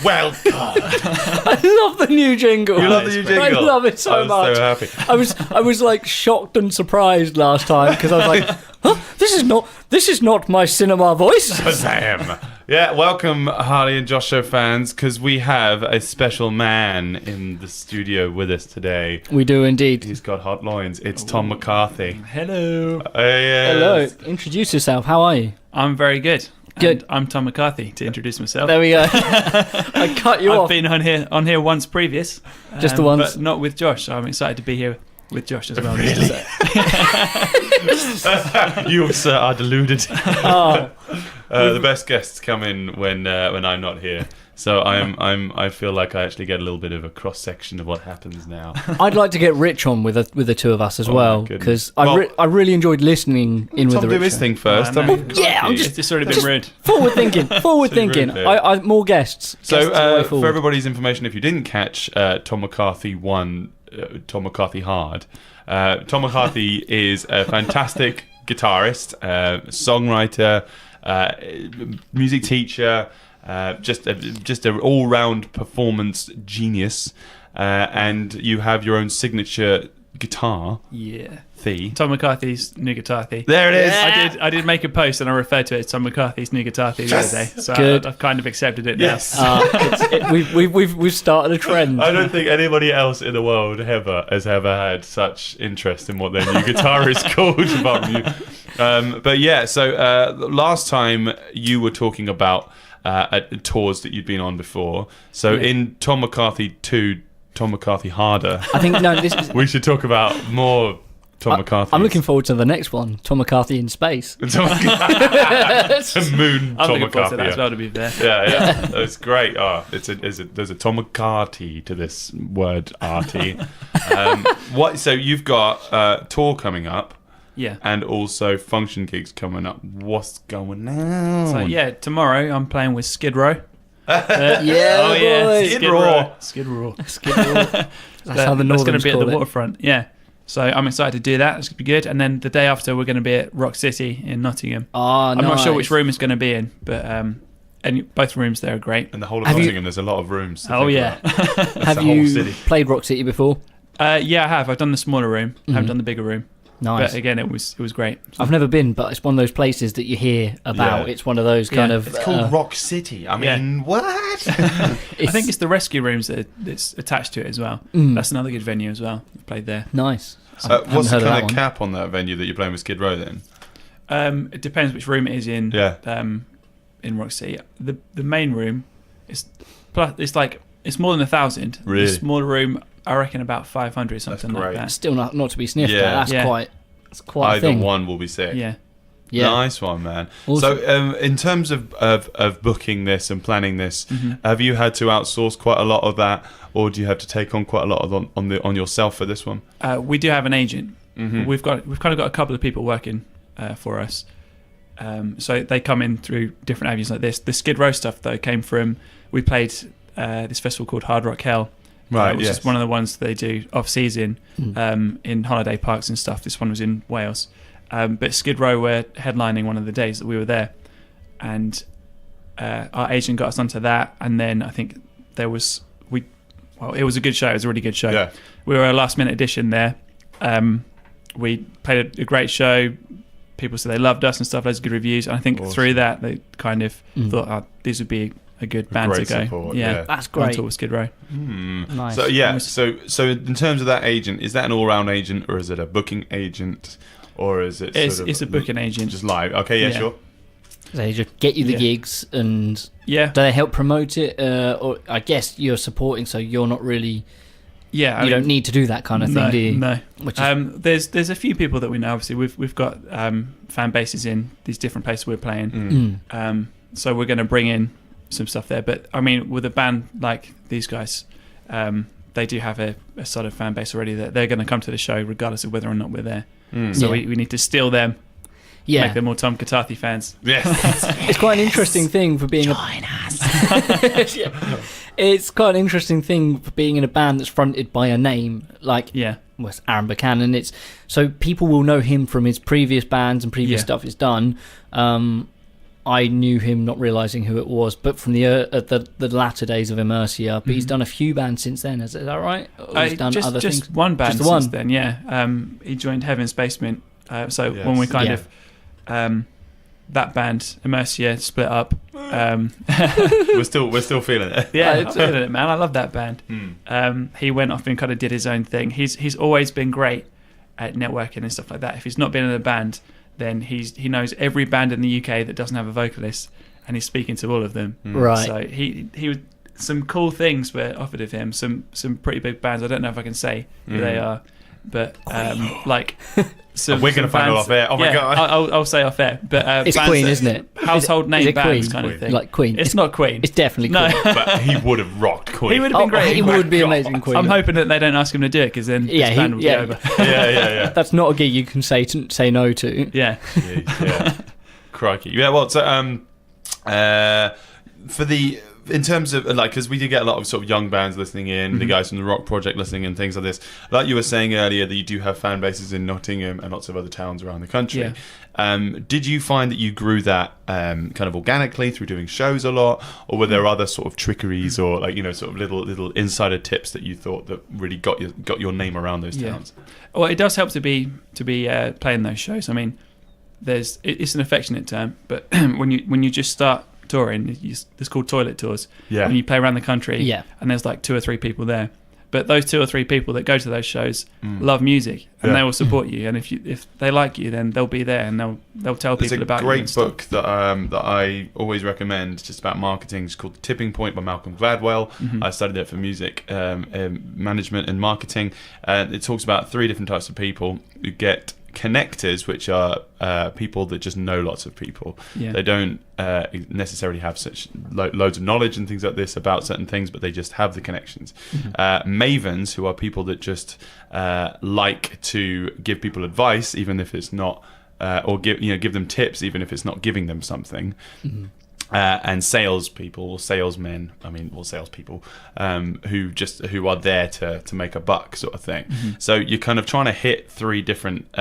Welcome. I love the new jingle. You love the new jingle? I love it so much. I was so happy. I was like shocked and surprised last time because I was like, huh? This is not my cinema voice. Shazam. Yeah, welcome Harley and Jo show fans, because we have a special man in the studio with us today. We do indeed. He's got hot loins. It's Tom McCarthy. Hello. Hello. Introduce yourself. How are you? I'm very good. Good. And I'm Tom McCarthy, to introduce myself. There we go. I cut you I've off. been on here once previous. Just the once. But not with Josh. So I'm excited to be here with Josh as well. Really? You, sir, are deluded. Oh. The best guests come in when I'm not here. So I feel like I actually get a little bit of a cross section of what happens now. I'd like to get Rich on with the two of us as well, because I really enjoyed listening in with Tom the do Rich. his thing first. Oh, no. I'm It's just already been rude. Forward thinking. rude, yeah. I more guests. So Guests are way for forward. everybody's information, if you didn't catch Tom McCarthy 1, Tom McCarthy Hard, Tom McCarthy is a fantastic guitarist, songwriter, music teacher, just an all-round performance genius, and you have your own signature guitar. Yeah. Tom Tom McCarthy's new guitarthy. There it is. Yeah. I did make a post and I referred to it as Tom McCarthy's new guitarthy the other day. So Good. I've kind of accepted it Yes. We've started a trend. I don't think anybody else in the world has ever had such interest in what their new guitar is called apart from you. But yeah, so last time you were talking about tours that you'd been on before. So in Tom McCarthy 2, Tom McCarthy Harder, I think this is. we should talk about more Tom McCarthy. I'm looking forward to the next one, Tom McCarthy in space. Moon Tom I'm looking forward to McCarthy. that as well, to be fair. Yeah, that's great. Oh, there's a Tom McCarthy to this word, arty. So you've got tour coming up, Yeah. and also function gigs coming up. What's going on? So yeah, tomorrow I'm playing with Skid Row. Yeah, Oh, yeah. boy. Skid Row. Skid Row. That's how the That's going to Northerns be at call the it. waterfront. Yeah. So I'm excited to do that. It's going to be good. And then the day after, we're going to be at Rock City in Nottingham. Oh, I'm not sure nice. which room it's going to be in, but both rooms there are great. And the whole of Have you- Nottingham, there's a lot of rooms. To Oh think yeah. about. That's Have the whole you city. played Rock City before? Yeah, I have. I've done the smaller room. I haven't done the bigger room. Nice. But again, it was great. I've never been, but it's one of those places that you hear about. Yeah. It's one of those kind Yeah. of. It's called Rock City. I mean, what? I think it's the rescue rooms that's attached to it as well. That's another good venue as well. I've played there. nice. I haven't What's the heard of that kind of one. cap on that venue that you're playing with Skid Row then? It depends which room it is in. Yeah. In Rock City, the main room is plus. It's more than 1,000. Really? The smaller room, I reckon about 500, something That's like great. that. Still not to be sniffed Yeah. at. That's Yeah. quite. It's quite a Either thing. one will be sick. Yeah. Yeah. Nice one, man. Awesome. So, in terms of booking this and planning this, have you had to outsource quite a lot of that, or do you have to take on quite a lot of on yourself for this one? We do have an agent. Mm-hmm. We've kind of got a couple of people working for us. So they come in through different avenues like this. The Skid Row stuff though came from, we played this festival called Hard Rock Hell. Right, which yes. is one of the ones they do off season in holiday parks and stuff. This one was in Wales, but Skid Row were headlining one of the days that we were there, and our agent got us onto that. And then I think it was a good show. It was a really good show. Yeah. We were a last minute addition there. We played a great show. People said they loved us and stuff. Loads of good reviews. And I think Awesome. through that they kind of thought, these would be a good band great to go. support, yeah. yeah. That's On great. tour with Skid Row. Nice. So yeah, so in terms of that agent, is that an all-round agent, or is it a booking agent, or is it? It's a booking agent. Just live. Okay, yeah, Yeah. sure. They just get you the Yeah. gigs, and Yeah. do they help promote it? Or I guess you're supporting, so you're not really. Yeah. You don't need to do that kind of thing, no, do you? No. Which is, There's a few people that we know. Obviously, we've got fan bases in these different places we're playing. So we're going to bring in some stuff there. But I mean, with a band like these guys, they do have a sort of fan base already. That they're going to come to the show regardless of whether or not we're there. So Yeah. we need to steal them. yeah. Make them more Tom McCarthy fans. Yes. It's quite an interesting thing for being Join us. It's quite an interesting thing for being in a band that's fronted by a name like Yeah. well, it's Aaron Buchanan. It's so people will know him from his previous bands and previous Yeah. stuff he's done. I knew him not realising who it was, but from the latter days of Immercia. But he's done a few bands since then. Is that right? Or he's done other things. Just one band Just the one. since then. Yeah. He joined Heaven's Basement. When we kind of that band Immercia split up. We're still feeling it. Yeah, I'm feeling it, man. I love that band. He went off and kind of did his own thing. He's always been great at networking and stuff like that. If he's not been in a band, then he knows every band in the UK that doesn't have a vocalist, and he's speaking to all of them. Right. So he some cool things were offered of him. Some pretty big bands. I don't know if I can say who they are, but like. We're going to find it off air. Oh my god! I'll say off air. But it's Queen, isn't it? Household name bands Queen? kind of thing. Like Queen. It's not Queen. It's definitely Queen. No. But he would have rocked Queen. He would have been great. He would be amazing Queen. I'm hoping that they don't ask him to do it, because then this band will be over. Yeah. That's not a gig you can say no to. Yeah. Crikey. Yeah. Well, so in terms of like, because we do get a lot of sort of young bands listening in, the guys from the Rock Project listening and things like this. Like you were saying earlier, that you do have fan bases in Nottingham and lots of other towns around the country. Yeah. Did you find that you grew that kind of organically through doing shows a lot, or were there other sort of trickeries or like sort of little insider tips that you thought that really got your name around those towns? Well, it does help to be playing those shows. I mean, it's an affectionate term, but when you just start touring, it's called toilet tours. Yeah. When you play around the country, Yeah. and there's like 2 or 3 people there, but those 2 or 3 people that go to those shows love music, and they will support you. And if they like you, then they'll be there and they'll tell people about you. There's a great book that I always recommend, just about marketing. It's called The Tipping Point by Malcolm Gladwell. I studied it for music management and marketing. It talks about 3 different types of people. You get connectors, which are people that just know lots of people. They don't necessarily have such loads of knowledge and things like this about certain things, but they just have the connections. Mavens, who are people that just like to give people advice, even if it's not, or give them tips, even if it's not giving them something. And salespeople, or salesmen, salespeople, who are there to make a buck, sort of thing. So you're kind of trying to hit 3 different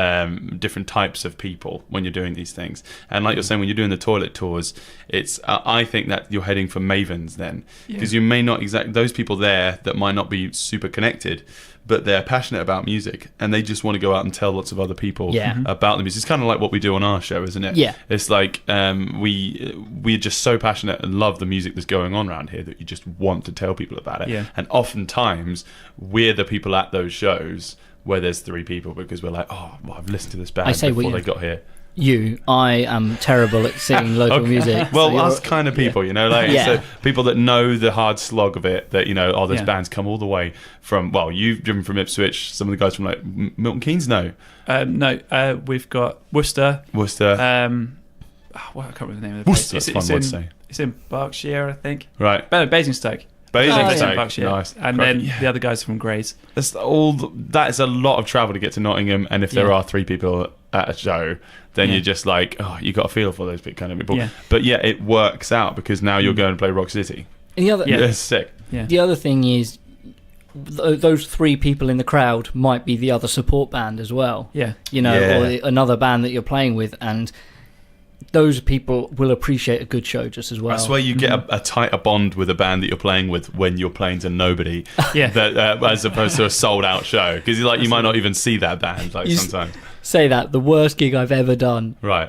types of people when you're doing these things. And like you're saying, when you're doing the toilet tours, it's I think that you're heading for mavens then, because you may not those people there that might not be super connected, but they're passionate about music and they just want to go out and tell lots of other people about the music. It's kind of like what we do on our show, isn't it? Yeah. It's like we're just so passionate and love the music that's going on around here that you just want to tell people about it. Yeah. And oftentimes we're the people at those shows where there's 3 people, because we're like, I've listened to this band before they got here. I am terrible at singing local music. Well, so us kind of people, so people that know the hard slog of it, that, those bands come all the way from, you've driven from Ipswich, some of the guys from like Milton Keynes know. No, we've got Worcester. I can't remember the name of the place. It's in Berkshire, I think. Right. Basingstoke. Berkshire. Nice. And then the other guys from Grays. That is a lot of travel to get to Nottingham, and if there are 3 people at a show, then you're just like, you got a feel for those kind of people. Yeah. But it works out, because now you're going to play Rock City. And the other, it's sick. Yeah. The other thing is, those 3 people in the crowd might be the other support band as well. Yeah. Or another band that you're playing with, and those people will appreciate a good show just as well. That's where you get a tighter bond with a band that you're playing with when you're playing to nobody, as opposed to a sold out show, because you might not even see that band sometimes. Say that the worst gig I've ever done. Right.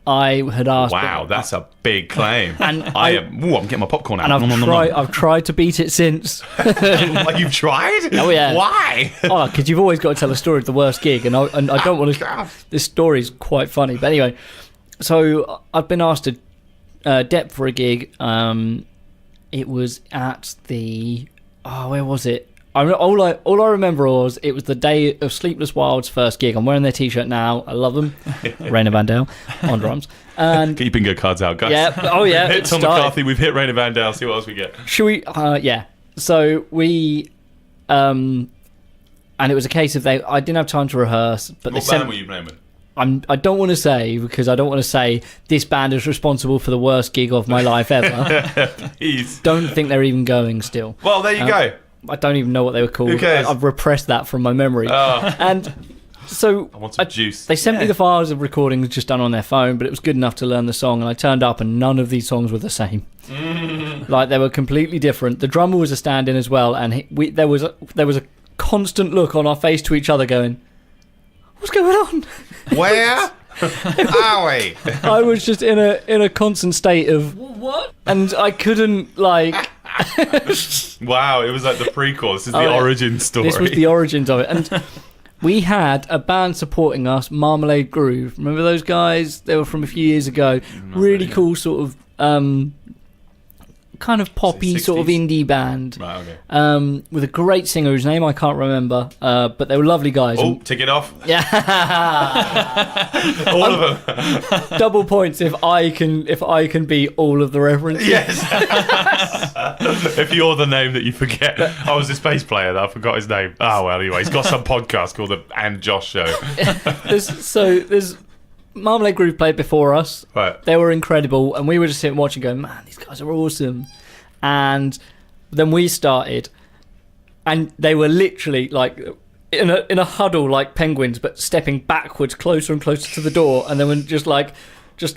I had asked. Wow, that's a big claim. And I'm getting my popcorn out. And I've tried to beat it since. You've tried? Oh yeah. Why? Because you've always got to tell a story of the worst gig, and I don't want to. This story's quite funny, but anyway. So I've been asked to dep for a gig. It was at the where was it? All I remember was it was the day of Sleepless Wild's first gig. I'm wearing their t-shirt now. I love them. Rayna Van Dale on drums. And keep bingo cards out, guys. Yeah. Oh yeah. Hit Tom McCarthy. We've hit Rayna Van Dale. See what else we get. Should we? Yeah. So we. And it was a case of I didn't have time to rehearse, but what band were you playing with? I don't want to say, because I don't want to say this band is responsible for the worst gig of my life ever. Please. Don't think they're even going still. Well, there you go. I don't even know what they were called. Who cares? I've repressed that from my memory. And So I want some juice. they sent me the files of recordings just done on their phone, but it was good enough to learn the song, and I turned up and none of these songs were the same. Like, they were completely different. The drummer was a stand-in as well, and there was a constant look on our face to each other going, what's going on? Where are we? I was just in a constant state of what? And I couldn't, like... Wow, it was like the prequel. This is the origin story. This was the origins of it. And we had a band supporting us, Marmalade Groove. Remember those guys? They were from a few years ago. Really cool sort of... kind of poppy 60s? sort of indie band. Right, okay. With a great singer whose name I can't remember, but they were lovely guys. Oh, tick it off. Yeah. All of them. Double points if I can beat all of the references. Yes. If you're the name that you forget. I was this bass player that I forgot his name. Oh, well, anyway, he's got some podcast called the And Josh Show. There's Marmalade Groove played before us. Right. They were incredible, and we were just sitting watching going, man, these guys are awesome. And then we started, and they were literally like in a huddle like penguins, but stepping backwards closer and closer to the door, and then when just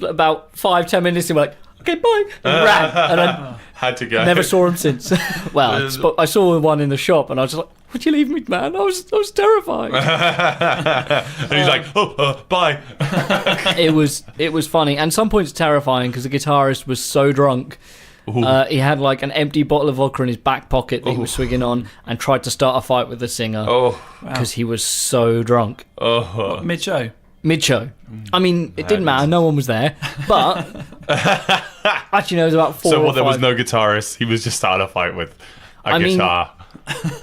about 5-10 minutes in, we're like, okay, bye, and ran, and I had to go. never saw him since. Well, I saw one in the shop, and I was just like, would you leave me, man? I was terrified. And he's like, bye. It was funny, and some points terrifying because the guitarist was so drunk. He had like an empty bottle of vodka in his back pocket that he was swigging on, and tried to start a fight with the singer because he was so drunk. What, mid-show? Mid-show. I mean, it didn't matter. No one was there. But actually, no, it was about 4 or 5. There was no guitarist. He was just starting a fight with a guitar.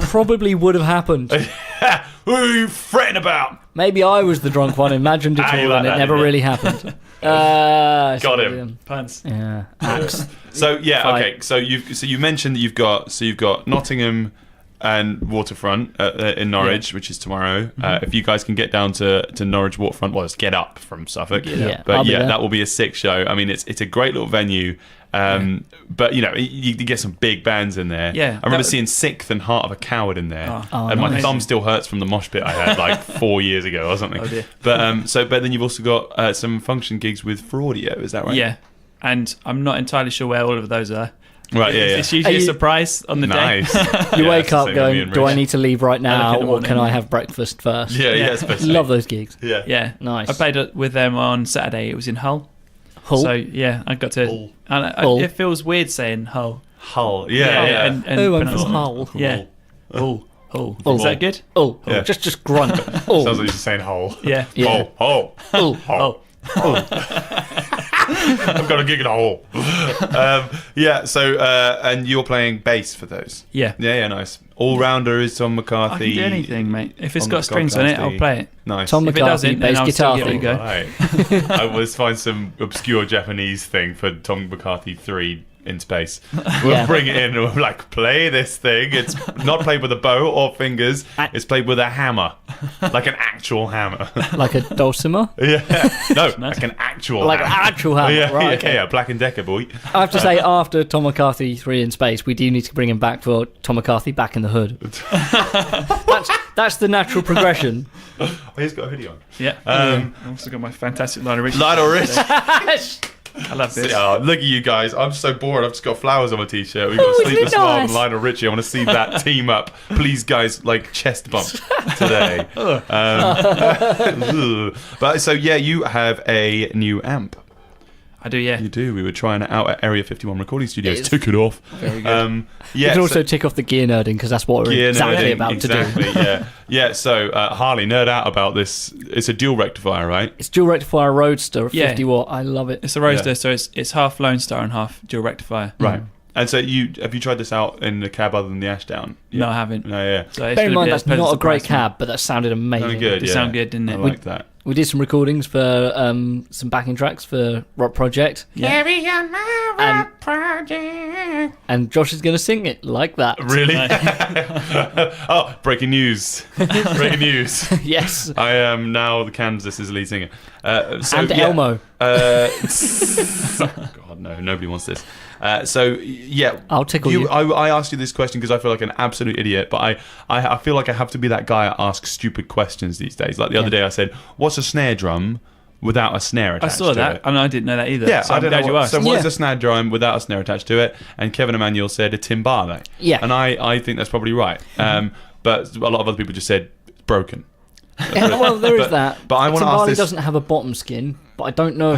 Probably would have happened. Who are you fretting about? Maybe I was the drunk one, imagined it all, and it never really happened. Got him. Puns. Yeah. Axe. So yeah, Fight. okay. So you mentioned that you've got Nottingham and Waterfront in Norwich, which is tomorrow. If you guys can get down to Norwich Waterfront, well, just get up from Suffolk. But that will be a sick show. I mean, it's a great little venue. But you get some big bands in there. Yeah, I remember seeing Sixth and Heart of a Coward in there, and nice. my thumb still hurts from the mosh pit I had like 4 years ago or something. Oh dear. But then you've also got some function gigs with Fraudio. Is that right? Yeah, and I'm not entirely sure where all of those are. Right. Yeah. It's usually a surprise on the day. Nice. You wake up going, do I need to leave right now, or can I have breakfast first? Yeah. Especially. Love those gigs. Yeah. Nice. I played with them on Saturday. It was in Hull. Hull? So yeah, I got to. Hull. And it feels weird saying Hull. Hull. Yeah. And I'm pronounce from it. Hull. Yeah. Hull. Is that good? Oh, Yeah. just grunt. Sounds like you're just saying Hull. Yeah. Hull. Oh. I've got a gig in a hole. So and you're playing bass for those. Yeah. Nice. All rounder is Tom I McCarthy. can do anything, mate. If it's on got the strings on it, podcasty. I'll play it. Nice. Tom If it McCarthy, doesn't, then bass I'll still guitar. give it a go. Right. I will find some obscure Japanese thing for Tom McCarthy 3 in space. We'll bring it in and we're like, play this thing. It's not played with a bow or fingers. It's played with a hammer. Like an actual hammer. Like a dulcimer? Yeah. No, like an actual Like hammer. an actual hammer, Yeah, right? Okay. yeah, Black and Decker, boy. I have to say, after Tom McCarthy 3 in space, we do need to bring him back for Tom McCarthy Back in the Hood. That's the natural progression. Oh, he's got a hoodie on. Yeah. I've also got my fantastic Lionel Richie. Lionel Rich. I love this. Oh, look at you guys. I'm so bored. I've just got flowers on my t-shirt. We've got Sleepless Wild and Lionel Richie. I want to see that team up. Please, guys, like chest bump today. But so, yeah, you have a new amp. I do, yeah. You do. We were trying it out at Area 51 Recording Studios. Yes. Took it off. Very good. You can also tick off the gear nerding because that's what we're exactly about to do. Yeah. So Harley, nerd out about this. It's a dual rectifier, right? It's dual rectifier Roadster, 50 watt. I love it. It's a Roadster, so it's half Lone Star and half dual rectifier. Right. And so have you tried this out in the cab other than the Ashdown? No, I haven't. No, yeah. So it's Bear in gonna mind, be that's a pleasant not a great surprise cab, but that sounded amazing. Very good. It sound good, didn't it? I like that. We did some recordings for some backing tracks for Rock Project. Yeah. And Josh is going to sing it like that. Really? Oh, breaking news. Breaking news. Yes. I am now the Kansas's lead singer. And Elmo. God, no, nobody wants this. So yeah, I'll tickle you. I asked you this question because I feel like an absolute idiot, but I feel like I have to be that guy that asks stupid questions these days. Like the other day, I said, "What's a snare drum without a snare attached?" I saw to that, it? and I didn't know that either. Yeah, so I don't know. you asked. So what is a snare drum without a snare attached to it? And Kevin Emmanuel said a timbale. Yeah. And I think that's probably right. But a lot of other people just said it's broken. Yeah, well, there is that. But I want to ask this. doesn't have a bottom skin, but I don't know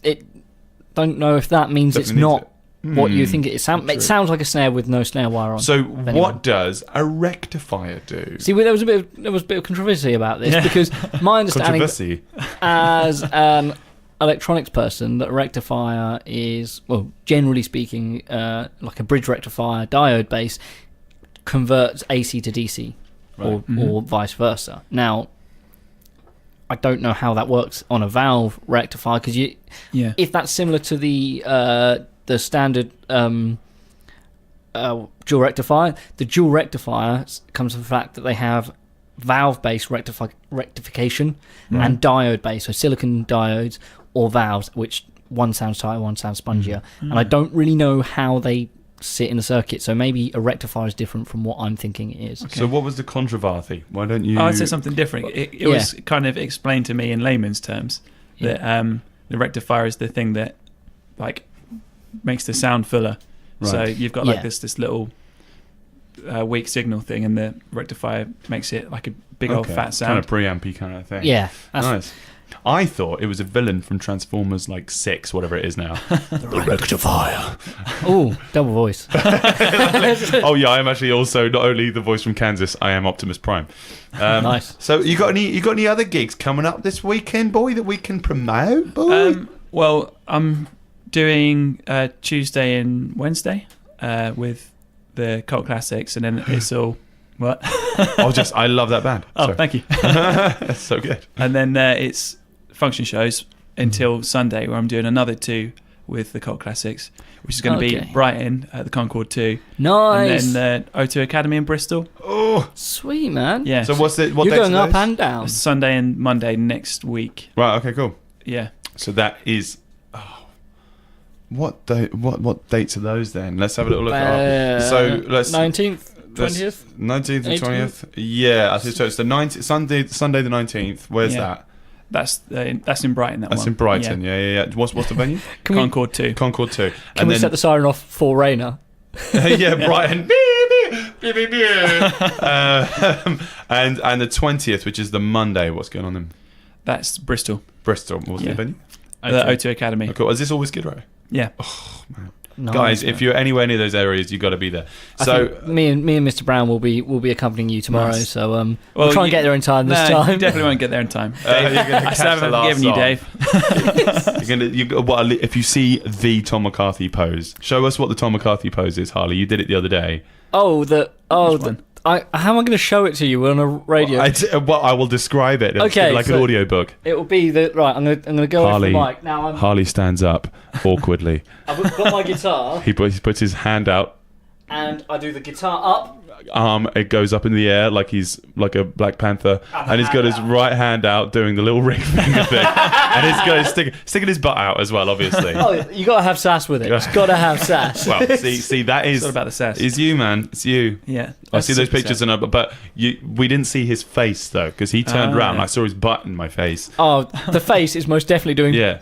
if that means it's not what you think it is. It sounds like a snare with no snare wire on. So what does a rectifier do? See, there was a bit of controversy about this because my understanding as an electronics person that a rectifier is, well, generally speaking, like a bridge rectifier, diode base, converts AC to DC, or vice versa. Now, I don't know how that works on a valve rectifier because if that's similar to the standard dual rectifier, the dual rectifier comes from the fact that they have valve-based rectification and diode-based, so silicon diodes or valves, which one sounds tighter, one sounds spongier, and I don't really know how they sit in a circuit, so maybe a rectifier is different from what I'm thinking it is. Okay. So what was the controversy? Why don't you... I'd say something different. It was kind of explained to me in layman's terms that the rectifier is the thing that like makes the sound fuller. Right. So you've got like this little weak signal thing, and the rectifier makes it like a big old fat sound. Kind of preampy kind of thing. Yeah. Nice. I thought it was a villain from Transformers like 6, whatever it is now. The rectifier. Oh, double voice. Oh yeah, I am actually also not only the voice from Kansas, I am Optimus Prime. Nice. So you got any other gigs coming up this weekend, boy, that we can promote, boy? Well, I'm doing Tuesday and Wednesday with the Cult Classics, and then it's all... What? I love that band. Oh, thank you. That's so good. And then it's function shows until Sunday, where I'm doing another 2 with the Cult Classics, which is going to be Brighton at the Concord 2. Nice. And then O2 Academy in Bristol. Oh, sweet, man. Yeah. So what You're dates going are up those? and down. Sunday and Monday next week. Right. Okay. Cool. Yeah. So that is. What dates are those then? Let's have a little look. So let's 19th. 20th? 19th and 20th. Yeah, I think so. It's the 19th, Sunday the 19th. Where's that? That's in Brighton. That's in Brighton. Yeah. What's the venue? Concord 2. Concord 2. Can we set the siren off for Rayna? Yeah, Brighton. And the 20th, which is the Monday. What's going on then? That's Bristol. What's the venue? The O2 Academy. Oh, cool. Is this always Skid Row? Yeah. Oh man. Nice, guys, if you're anywhere near those areas, you've got to be there. So me and Mr. Brown will be accompanying you tomorrow. Nice. So we'll try and get there in time this time. You definitely won't get there in time. I still haven't forgiven you, Dave. If you see the Tom McCarthy pose, show us what the Tom McCarthy pose is, Harley. You did it the other day. How am I going to show it to you on a radio? I will describe it. Okay, like an audio book. It will be right. I'm going to go Harley, over the mic now. Harley stands up awkwardly. I've got my guitar. He puts his hand out, and I do the guitar up. It goes up in the air like he's like a Black Panther, and he's got his right hand out doing the little ring finger thing, and he's got sticking his butt out as well, obviously. Oh, you got to have sass with it. It's got to have sass. Well, see, that is it's all about the sass. It's you, man. It's you. Yeah, I see those pictures, but we didn't see his face though, because he turned around. And I saw his butt in my face. Oh, the face is most definitely doing. Yeah.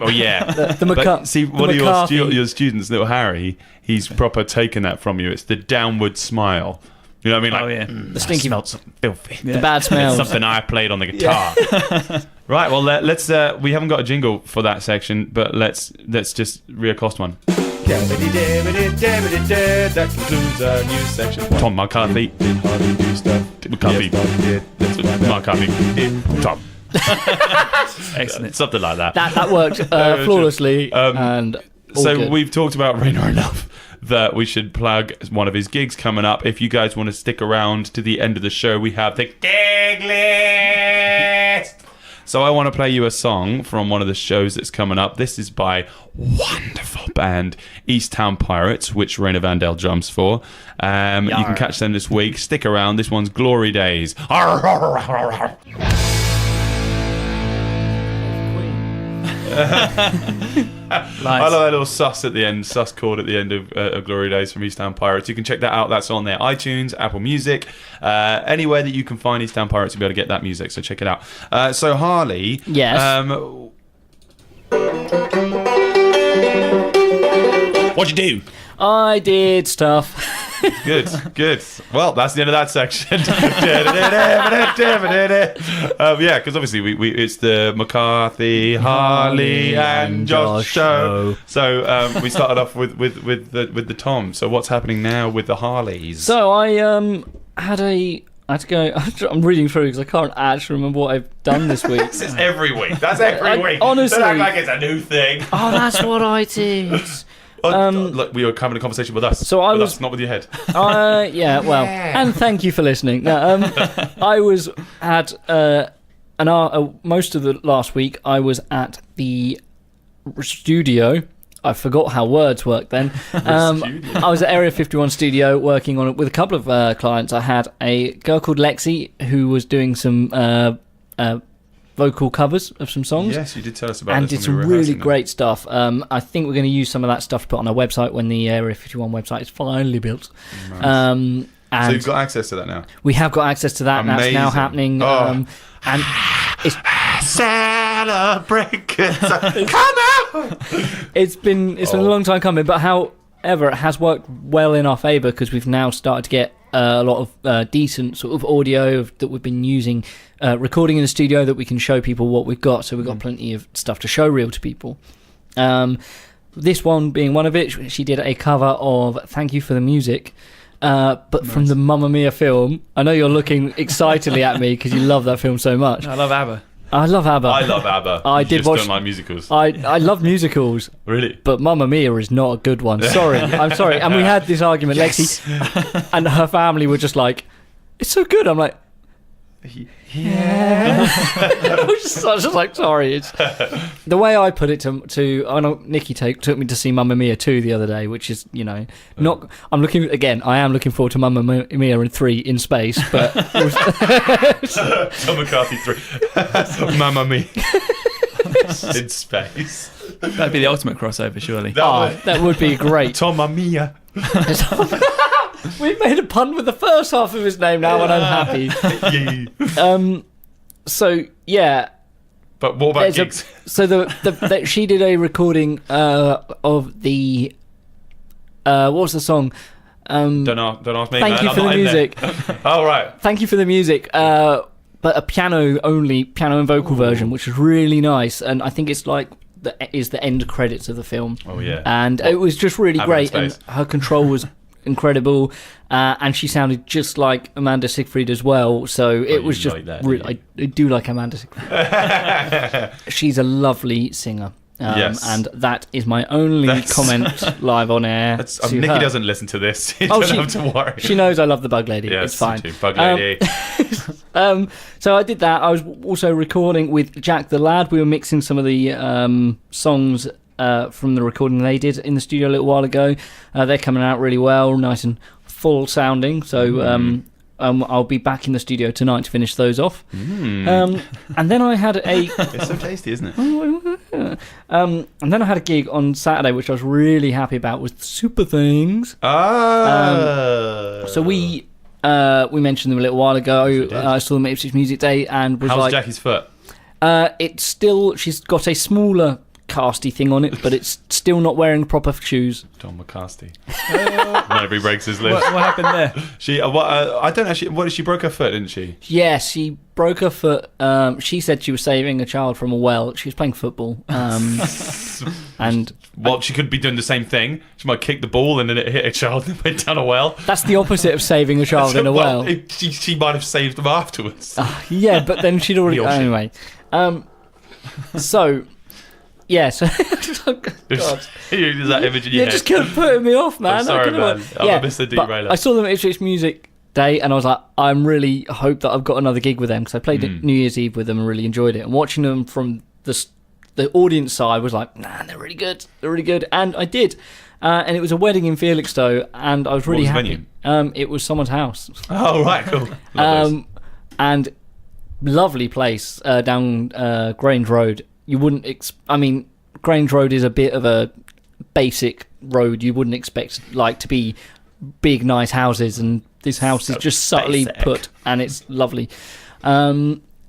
Oh yeah. See, one of your students, little Harry, he's proper taken that from you. It's the downward smile. You know what I mean? Like, the stinky, smelled something filthy. The bad smells. It's something I played on the guitar. Right. Well, let's. We haven't got a jingle for that section, but let's just reaccost one. That concludes our news section. Tom McCarthy did hardly do stuff. McCarthy did. That's what McCarthy did. Tom. Excellent. Something like that. That worked flawlessly. And so good. we've talked about Rayna enough that we should plug one of his gigs coming up. If you guys want to stick around to the end of the show, we have the gig list. So I want to play you a song from one of the shows that's coming up. This is by wonderful band East Town Pirates, which Rayna Vandale drums for. You can catch them this week. Stick around. This one's Glory Days. I love that little sus at the end, sus chord at the end of Glory Days from Easttown Pirates. You can check that out. That's on their iTunes, Apple Music, anywhere that you can find Easttown Pirates, you'll be able to get that music. So check it out. So Harley, Yes. What'd you do? I did stuff. Good. Well, that's the end of that section. Yeah, because obviously we it's the McCarthy, Harley and Jo show. So we started off with the Tom. So what's happening now with the Harleys? So I had to go. I'm reading through because I can't actually remember what I've done this week. This is every week. That's every week. Honestly, don't act like it's a new thing. Oh, that's what I did. Look, we were having a conversation with us. So us, not with your head. Yeah, well, and thank you for listening. No, I was at most of the last week. I was at the studio. I forgot how words work then. I was at Area 51 studio working on it with a couple of clients. I had a girl called Lexi who was doing some vocal covers of some songs. Yes, you did tell us about and this. did some really great stuff. I think we're going to use some of that stuff to put on our website when the Area 51 website is finally built. Nice. And so you've got access to that now? We have got access to that. Amazing. And that's now happening. Oh. And it's celebrate. Come out! It's been a long time coming, but however, it has worked well in our favour because we've now started to get a lot of decent sort of audio that we've been using, recording in the studio that we can show people what we've got. So we've got plenty of stuff to show reel to people. This one being one of it, she did a cover of "Thank You for the Music." But nice. From the Mamma Mia film. I know you're looking excitedly at me because you love that film so much. I love ABBA. I love ABBA. I don't like musicals. I love musicals. Really? But Mamma Mia is not a good one. Sorry. I'm sorry. And we had this argument, yes. Lexi, and her family were just like, it's so good. I'm like, yeah. I was just like, sorry. It's the way I put it to I know Nikki took me to see Mamma Mia 2 the other day, which is, not. I am looking forward to Mamma Mia in 3 in space, but Tom McCarthy 3, Mamma Mia in space. That'd be the ultimate crossover, surely. That would be great. Tomma Mia. We've made a pun with the first half of his name now, and I'm happy. So yeah. But what about gigs? She did a recording of the what was the song? Don't ask me. Thank you for the music. Oh right. Thank you for the music. But a piano and vocal version, which was really nice, and I think it's like the end credits of the film. Oh yeah. And it was just really great, and her control was incredible, and she sounded just like Amanda Seyfried as well. So it was just really. I do like Amanda Seyfried. She's a lovely singer. Yes. And that is my only comment live on air. Nikki doesn't listen to this. You don't have to worry. She knows I love the Bug Lady. Yes, it's fine. Bug Lady. So I did that. I was also recording with Jack the Lad. We were mixing some of the songs from the recording they did in the studio a little while ago. They're coming out really well, nice and full sounding. So I'll be back in the studio tonight to finish those off. And then I had It's so tasty, isn't it? And then I had a gig on Saturday, which I was really happy about, with Super Things. So we mentioned them a little while ago. I saw them at Ipswich Music Day and was How's Jackie's foot? It's still, she's got a smaller casty thing on it, but it's still not wearing proper shoes. Tom McCarthy. Nobody breaks his list. What happened there? I don't actually. She broke her foot, didn't she? Yes, she broke her foot. She said she was saving a child from a well. She was playing football. And she could be doing the same thing. She might kick the ball and then it hit a child and went down a well. That's the opposite of saving a child in a well. She might have saved them afterwards. Yeah, but then she'd already. Anyway, so. Yeah, so God. Use that image in your head. You just kept putting me off, man. I'm sorry, man. I'm a Mr. Derailer. I saw them at Ipswich Music Day, and I was like, I really hope that I've got another gig with them, because I played New Year's Eve with them and really enjoyed it. And watching them from the audience side was like, nah, they're really good. They're really good. And I did. And it was a wedding in Felixstowe, and I was really happy. It was someone's house. Oh, right, cool. And lovely place down Grange Road. you wouldn't. I mean, Grange Road is a bit of a basic road. You wouldn't expect like to be big, nice houses, and this house is just subtly put, and it's lovely.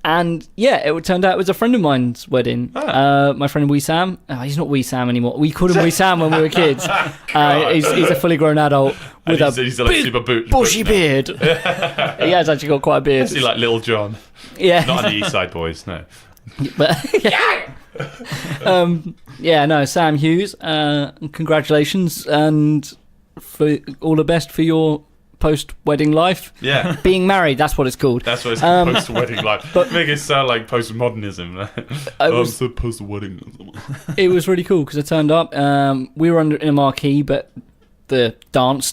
And yeah, it turned out it was a friend of mine's wedding. My friend Wee Sam. He's not Wee Sam anymore. We called him Wee Sam when we were kids. He's a fully grown adult with a big, bushy beard. He has actually got quite a beard. Is he like Little John? Yeah. Not on the East Side Boys, no. But no, Sam Hughes. Congratulations, and for all the best for your post-wedding life. Yeah. Being married, that's what it's called. That's what it's called, post-wedding life. But make it sound like postmodernism. I'm so post-wedding. It was really cool because I turned up. We were in a marquee, but the dance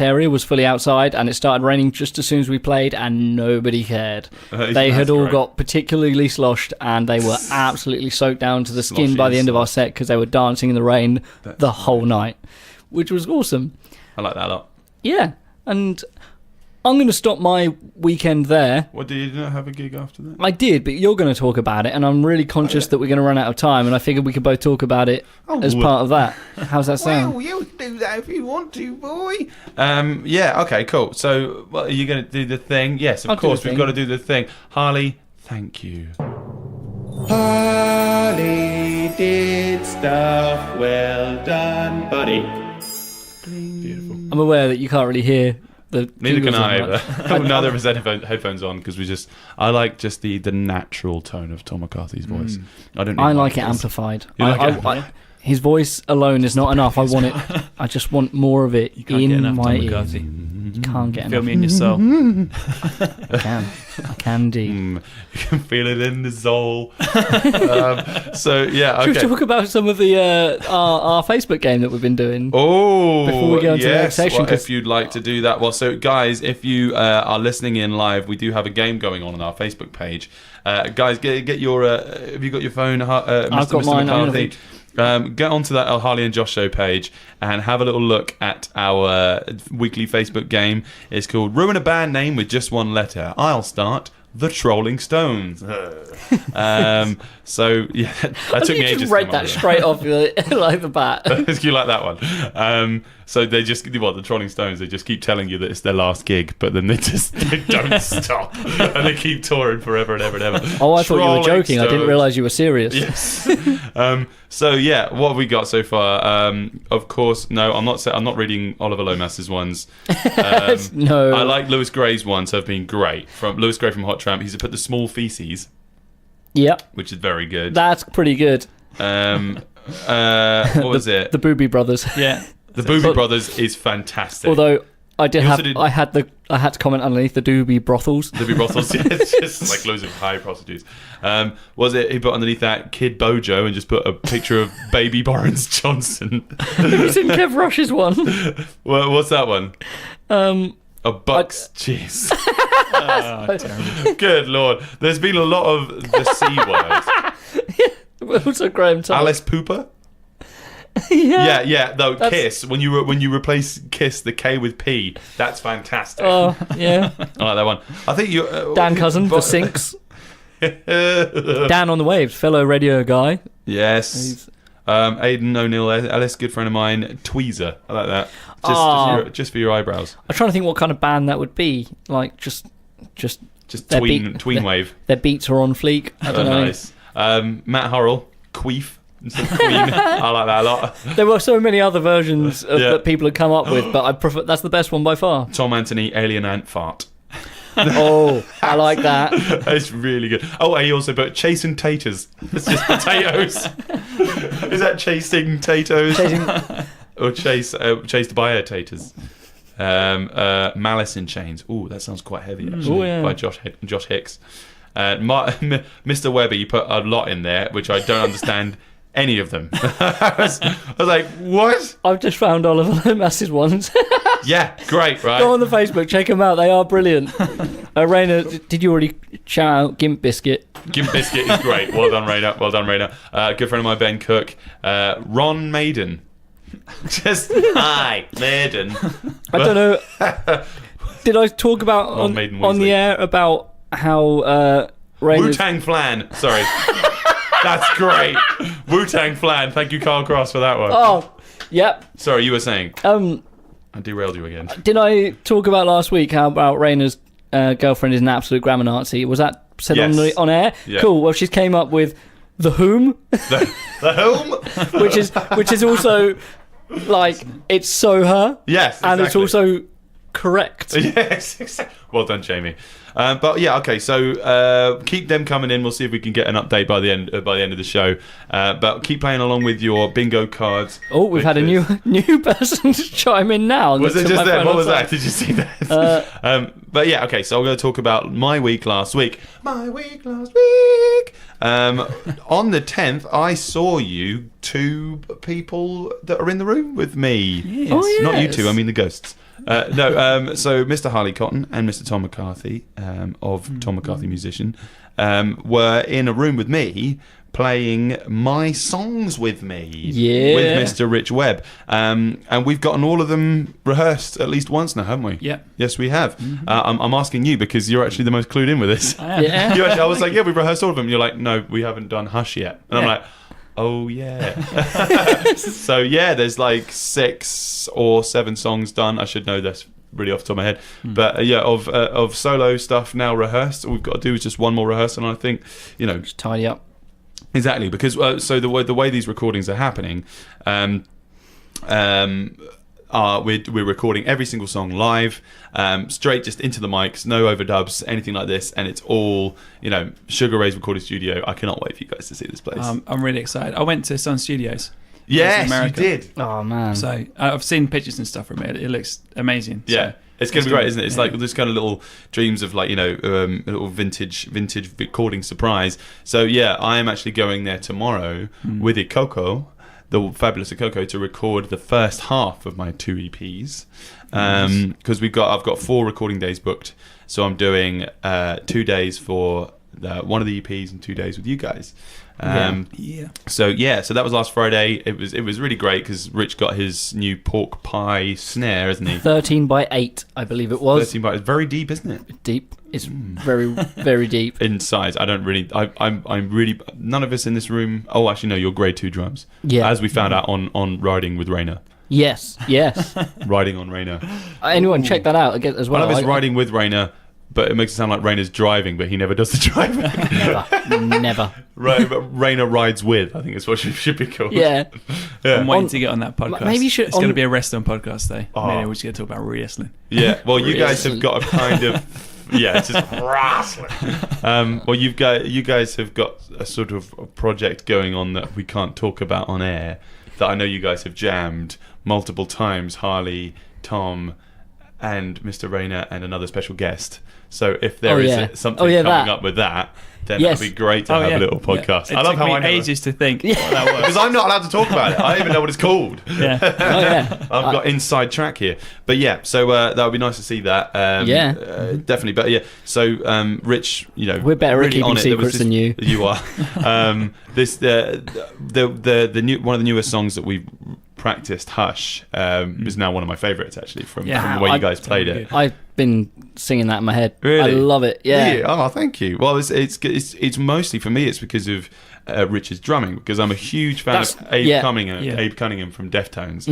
area was fully outside, and it started raining just as soon as we played, and nobody cared. They had all got particularly sloshed, and they were absolutely soaked down to the skin by the end of our set because they were dancing in the rain the whole night, which was awesome. I like that a lot. Yeah, and I'm going to stop my weekend there. What, did you not have a gig after that? I did, but you're going to talk about it, and I'm really conscious that we're going to run out of time, and I figured we could both talk about it as part of that. How's that sound? Well, you do that if you want to, boy. Yeah, okay, cool. So, are you going to do the thing? Yes, of course, we've got to do the thing. Harley, thank you. Harley did stuff well done, buddy. Beautiful. I'm aware that you can't really hear the. Neither can I either. Neither of us had headphones on because I like just the natural tone of Tom McCarthy's voice. I like it amplified. His voice alone is not enough. I just want more of it in my ears. You can't get enough. Feel me in your soul. I can indeed. You can feel it in the soul. So yeah, okay. Should we talk about some of the our Facebook game that we've been doing? Oh, before we go into the next section, if you'd like to do that. Well, so guys, if you are listening in live, we do have a game going on our Facebook page. Guys, get your. Have you got your phone, I've got mine. McCarthy? Get onto that Harley and Josh show page and have a little look at our weekly Facebook game. It's called Ruin a Band Name with Just One Letter. I'll start the Trolling Stones. So yeah, that took me ages. Just rate that straight off like the bat. You like that one? So they just the Trolling Stones. They just keep telling you that it's their last gig, but then they don't stop and they keep touring forever and ever and ever. Oh, I thought you were joking. Stones. I didn't realise you were serious. Yes. So yeah, what have we got so far? Of course, no, I'm not reading Oliver Lomas's ones. No, I like Lewis Gray's ones. Have been great. From Lewis Gray from Hot Tramp, he's put the Small Feces. Yep, which is very good. That's pretty good. What was it? The Boobie Brothers. Yeah, the Boobie Brothers is fantastic. Although I had to comment underneath the Doobie Brothels. Doobie Brothels, yeah, it's just like loads of high prostitutes. Was it he put underneath that Kid Bojo and just put a picture of baby Boris Johnson? Have you seen Kev Rush's one? Well, what's that one? A Bucks cheese. Oh, good Lord. There's been a lot of the C word. Also Graham Tuck. Alice Pooper? Yeah. Though Kiss, when you replace Kiss the K with P, that's fantastic. Oh yeah, I like that one. I think you Dan Cousin for Sinks. Dan on the Waves, fellow radio guy. Yes. Aidan O'Neill Ellis, good friend of mine. Tweezer, I like that. Just for your eyebrows. I'm trying to think what kind of band that would be. Like just tween wave. Their beats are on fleek. I don't know. Nice. Matt Hurrell, Queef. Queen. I like that a lot. There were so many other versions that people had come up with, but I prefer that's the best one by far. Tom Anthony, Alien Ant Fart. Oh, I like that. That's really good. Oh, he also put chasing taters. It's just potatoes. Is that chasing taters? Or chased by taters? Malice in Chains. Ooh, that sounds quite heavy actually. By Josh Hicks. Mr. Webber, you put a lot in there, which I don't understand any of them. I was like, what? I've just found Oliver Lomas's ones. Yeah, great, right? Go on the Facebook, check them out. They are brilliant. Rayna, did you already shout out Gimp Biscuit? Gimp Biscuit is great. Well done, Rayna. Good friend of mine, Ben Cook. Ron Maiden. Just, hi, Maiden. I don't know. Did I talk about on the air about how Rayna's... Wu-Tang Flan. Sorry. That's great. Wu-Tang Flan. Thank you, Carl Cross, for that one. Oh, yep. Sorry, you were saying. I derailed you again. Did I talk about last week how about Rayna's girlfriend is an absolute grammar Nazi? Was that said on air? Yeah. Cool. Well, she's came up with the whom, The whom? which is also like it's so her. Yes, exactly. And it's also correct. Yes, exactly. Well done, Jamie. But yeah, okay. So keep them coming in. We'll see if we can get an update by the end of the show. But keep playing along with your bingo cards. Oh, we've had a new person to chime in now. Was it just them? What was that? Did you see that? But yeah, okay. So I'm going to talk about my week last week. My week last week. On the 10th, I saw you two people that are in the room with me. Yes. Oh, yes. Not you two. I mean the ghosts. So Mr. Harley Cotton and Mr. Tom McCarthy of Tom McCarthy Musician were in a room with me playing my songs with me with Mr. Rich Webb, and we've gotten all of them rehearsed at least once now, haven't we? Yeah. Yes, we have. I'm asking you because you're actually the most clued in with this. I am. Yeah. I was like, yeah, we've rehearsed all of them. You're like, no, we haven't done Hush yet, and I'm like, oh yeah. So yeah, there's like 6 or 7 songs done. I should know this really off the top of my head, but of solo stuff now rehearsed. All we've got to do is just one more rehearsal, and I think Just tidy up. exactly because so the way these recordings are happening, we're recording every single song live, straight just into the mics, no overdubs, anything like this, and it's all Sugar Ray's recording studio. I cannot wait for you guys to see this place. I'm really excited. I went to Sun Studios. Yes, you America. did. Oh man. So I've seen pictures and stuff from it. It looks amazing. Yeah. So, it's going to be great, isn't it? It's like this kind of little dreams of like, a little vintage recording surprise. So yeah, I am actually going there tomorrow with Ikoko, the fabulous Ikoko, to record the first half of my 2 EPs. Because I've got 4 recording days booked. So I'm doing 2 days for one of the EPs and 2 days with you guys. So that was last Friday. It was really great because Rich got his new pork pie snare, isn't he? 13 by 8, I believe it was. 13 by, it's very deep, isn't it? Deep. It's very, very deep. In size. I'm really, none of us in this room. Oh, actually no, you're grade 2 drums. Yeah. As we found out on Riding with Rayna. Yes. Riding on Rayna. Anyone check that out again as well. One of us riding with Rayna, but it makes it sound like Rayna's driving, but he never does the driving. Never. Right, but Rayna rides with, I think is what should be called. Yeah. I'm waiting to get on that podcast. Maybe you should. It's going to be a wrestling podcast, though. Oh. Maybe we're just going to talk about wrestling. Yeah. Well, you guys have got a kind of it's just wrestling. Well, you guys have got a sort of a project going on that we can't talk about on air. That I know you guys have jammed multiple times. Harley, Tom, and Mr. Rayna, and another special guest. So if there is something coming up with that, then that'd be great to have a little podcast. It I love took how me I know ages to think what that was. because I'm not allowed to talk about it. I don't even know what it's called. Yeah. Oh yeah. I've got inside track here, but yeah. So that would be nice to see that. Definitely. But yeah. So Rich, We're better at keeping secrets than you. You are. The new one of the newest songs that we've practiced, Hush, is now one of my favourites actually from the way you guys played it. I've been singing that in my head. Really? I love it. Yeah. Really? Oh, thank you. Well, it's mostly for me. It's because of Rich's drumming, because I'm a huge fan of Abe Cunningham from Deftones,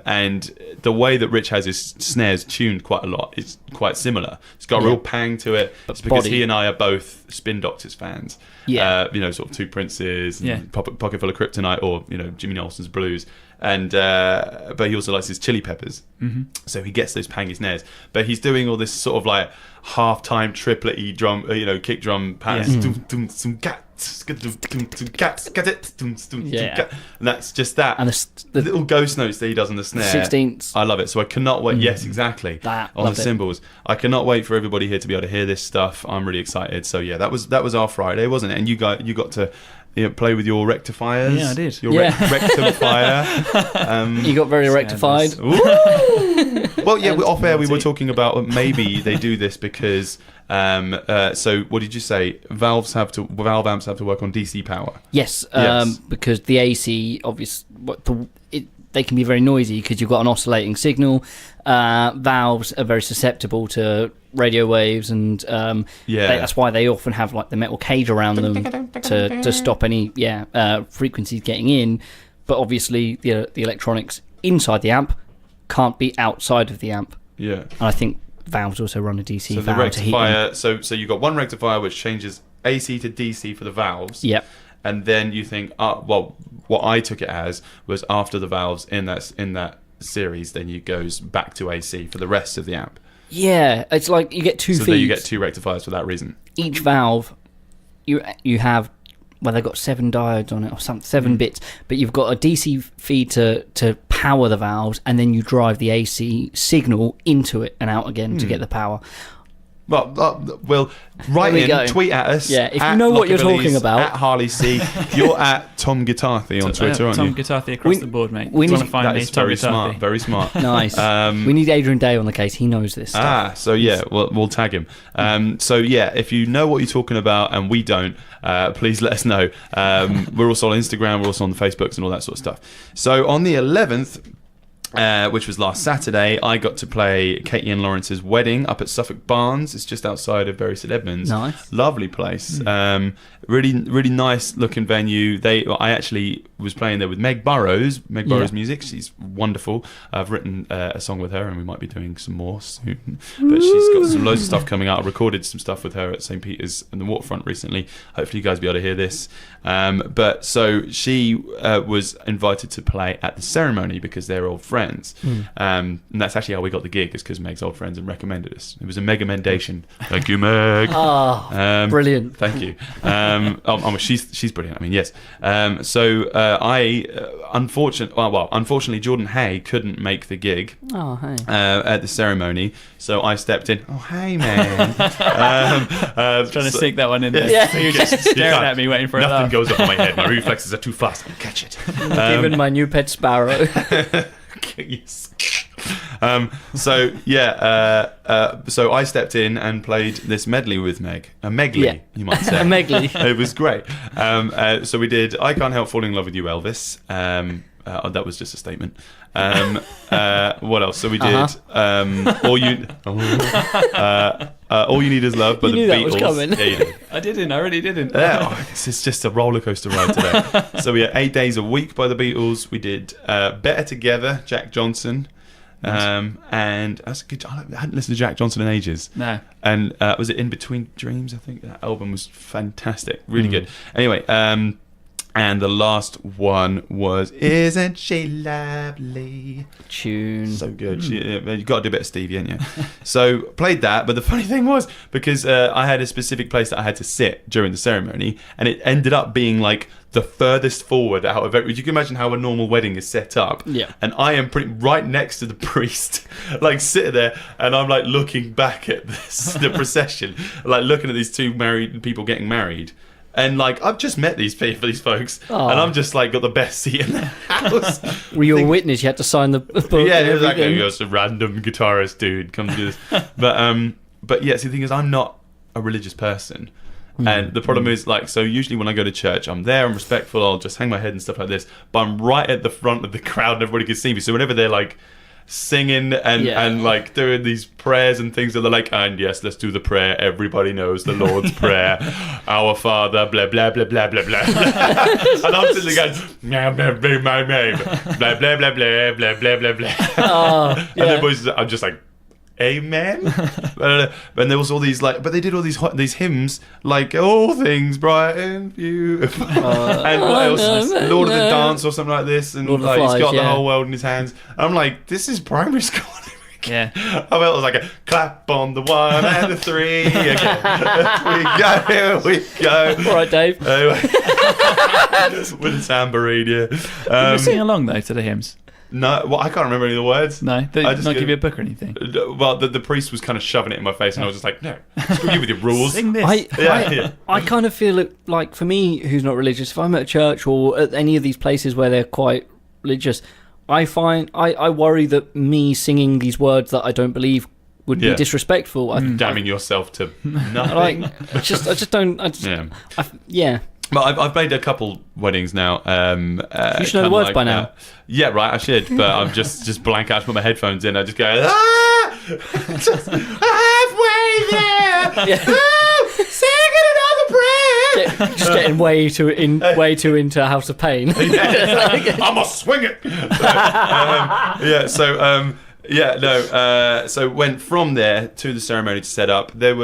and the way that Rich has his snares tuned quite a lot is quite similar. It's got a real pang to it. It's because he and I are both Spin Doctors fans. Yeah. Sort of Two Princes, and Pocket Full of Kryptonite, or Jimmy Nelson's Blues. And but he also likes his Chili Peppers, so he gets those pangy snares. But he's doing all this sort of like half-time triplet-y drum, kick drum patterns. And that's just that. And the little ghost notes that he does on the snare. 16ths. I love it. So I cannot wait. Yes, exactly. On the cymbals. I cannot wait for everybody here to be able to hear this stuff. I'm really excited. So yeah, that was our Friday, wasn't it? And you got to play with your rectifiers. Yeah, I did. Your rectifier. You got very rectified. Well, yeah, off air we were talking about maybe they do this because. So what did you say? Valve amps have to work on DC power. Yes, because the AC, obviously, they can be very noisy because you've got an oscillating signal. Valves are very susceptible to radio waves, and that's why they often have like the metal cage around them to stop any frequencies getting in. But obviously the electronics inside the amp can't be outside of the amp. Yeah. And I think valves also run a DC so valve the rectifier, to heat. so you've got one rectifier which changes AC to DC for the valves. Yep. And then you think, what I took it as was after the valves in that series, then it goes back to AC for the rest of the amp. Yeah, it's like you get two feeds. So then you get 2 rectifiers for that reason. Each valve, you have, well, they've got 7 diodes on it or something, 7 bits, but you've got a DC feed to power the valves, and then you drive the AC signal into it and out again to get the power. Well, write in, tweet at us. Yeah, if you know what you're talking about. At Harley C. You're at Tom Guitarthy on Twitter, aren't Tom you? Guitarthy across the board, mate. We need to find me, Tom very Guitarthy. smart, very smart. Nice. We need Adrian Day on the case. He knows this stuff. So yeah, we'll tag him. So yeah, if you know what you're talking about and we don't, please let us know. We're also on Instagram, we're also on the Facebooks and all that sort of stuff. So on the 11th, which was last Saturday, I got to play Katie and Lawrence's wedding up at Suffolk Barns. It's just outside of Bury St Edmunds. Nice. Lovely place. Really nice looking venue. I actually was playing there with Meg Burrows. Meg Burrows Music. She's wonderful. I've written a song with her, and we might be doing some more soon. But she's got some loads of stuff coming out. I recorded some stuff with her at St Peter's and the Waterfront recently. Hopefully you guys will be able to hear this. But so she was invited to play at the ceremony because they're old friends. And that's actually how we got the gig, is because Meg's old friends and recommended us. It was a Meg-amendation. Thank you, Meg. Brilliant. Thank you. She's brilliant. I mean, yes. Unfortunately, Jordan Hay couldn't make the gig at the ceremony, so I stepped in. Oh, hey, man. Trying to sink that one in there. Yeah. So you're just staring at me, waiting for it. Nothing goes up on my head. My reflexes are too fast. I catch it. Even my new pet sparrow. Yes. So I stepped in and played this medley with Meg. A medley, you might say. A medley. It was great. So we did I Can't Help Falling in Love with You, Elvis. That was just a statement. What else? So we did All You Need Is Love by the knew Beatles. That was coming. Yeah, you did. I didn't. I really didn't. It's just a roller coaster ride today. So we had 8 Days a Week by the Beatles. We did Better Together, Jack Johnson. Nice. And that's good. I hadn't listened to Jack Johnson in ages. No. And was it In Between Dreams? I think that album was fantastic. Really good. Anyway, and the last one was Isn't She Lovely? Tune. So good. You've got to do a bit of Stevie, ain't you? So played that, but the funny thing was, because I had a specific place that I had to sit during the ceremony, and it ended up being like the furthest forward out of every. You can imagine how a normal wedding is set up. Yeah. And I am pretty right next to the priest, like sitting there, and I'm like looking back at the procession, like looking at these 2 married people getting married. And like I've just met these folks, and I'm just like got the best seat in the house. Were you a witness? You had to sign the book. Yeah, it was like you're just a random guitarist dude, come do this. But yeah, see, the thing is, I'm not a religious person, and the problem is like, so usually when I go to church, I'm there, I'm respectful, I'll just hang my head and stuff like this. But I'm right at the front of the crowd, and everybody can see me. So whenever they're like singing and like doing these prayers and things, and they're like, and yes, let's do the prayer, everybody knows the Lord's Prayer, our Father, blah blah blah blah blah blah, and I'm sitting there going, my name, blah blah blah blah blah blah blah blah, and then boys, I'm just like, amen. And there was all these like, but they did all these hymns like all things bright and beautiful, and what else? Lord of the Dance or something like this, and Lord like Flies, he's got the whole world in his hands. I'm like, this is primary school. Yeah. I felt it was like a clap on the 1 and the 3 again. Here we go. All right, Dave. Anyway. With a tambourine, yeah. Did you sing along though to the hymns? No, well, I can't remember any of the words. No, they I just not give you a book or anything. Well, the priest was kind of shoving it in my face, and I was just like, no, screw you with your rules. Sing this. I kind of feel it, like, for me, who's not religious, if I'm at a church or at any of these places where they're quite religious, I worry that me singing these words that I don't believe would be disrespectful. Damning yourself to nothing. I just don't. But I've played a couple weddings now. You should know the words by now. Yeah, right, I should. But I'm just blank out, put my headphones in. I just go, just halfway there. Yeah. Sing another prayer. Just getting way too into House of Pain. I must swing it. So went from there to the ceremony to set up. That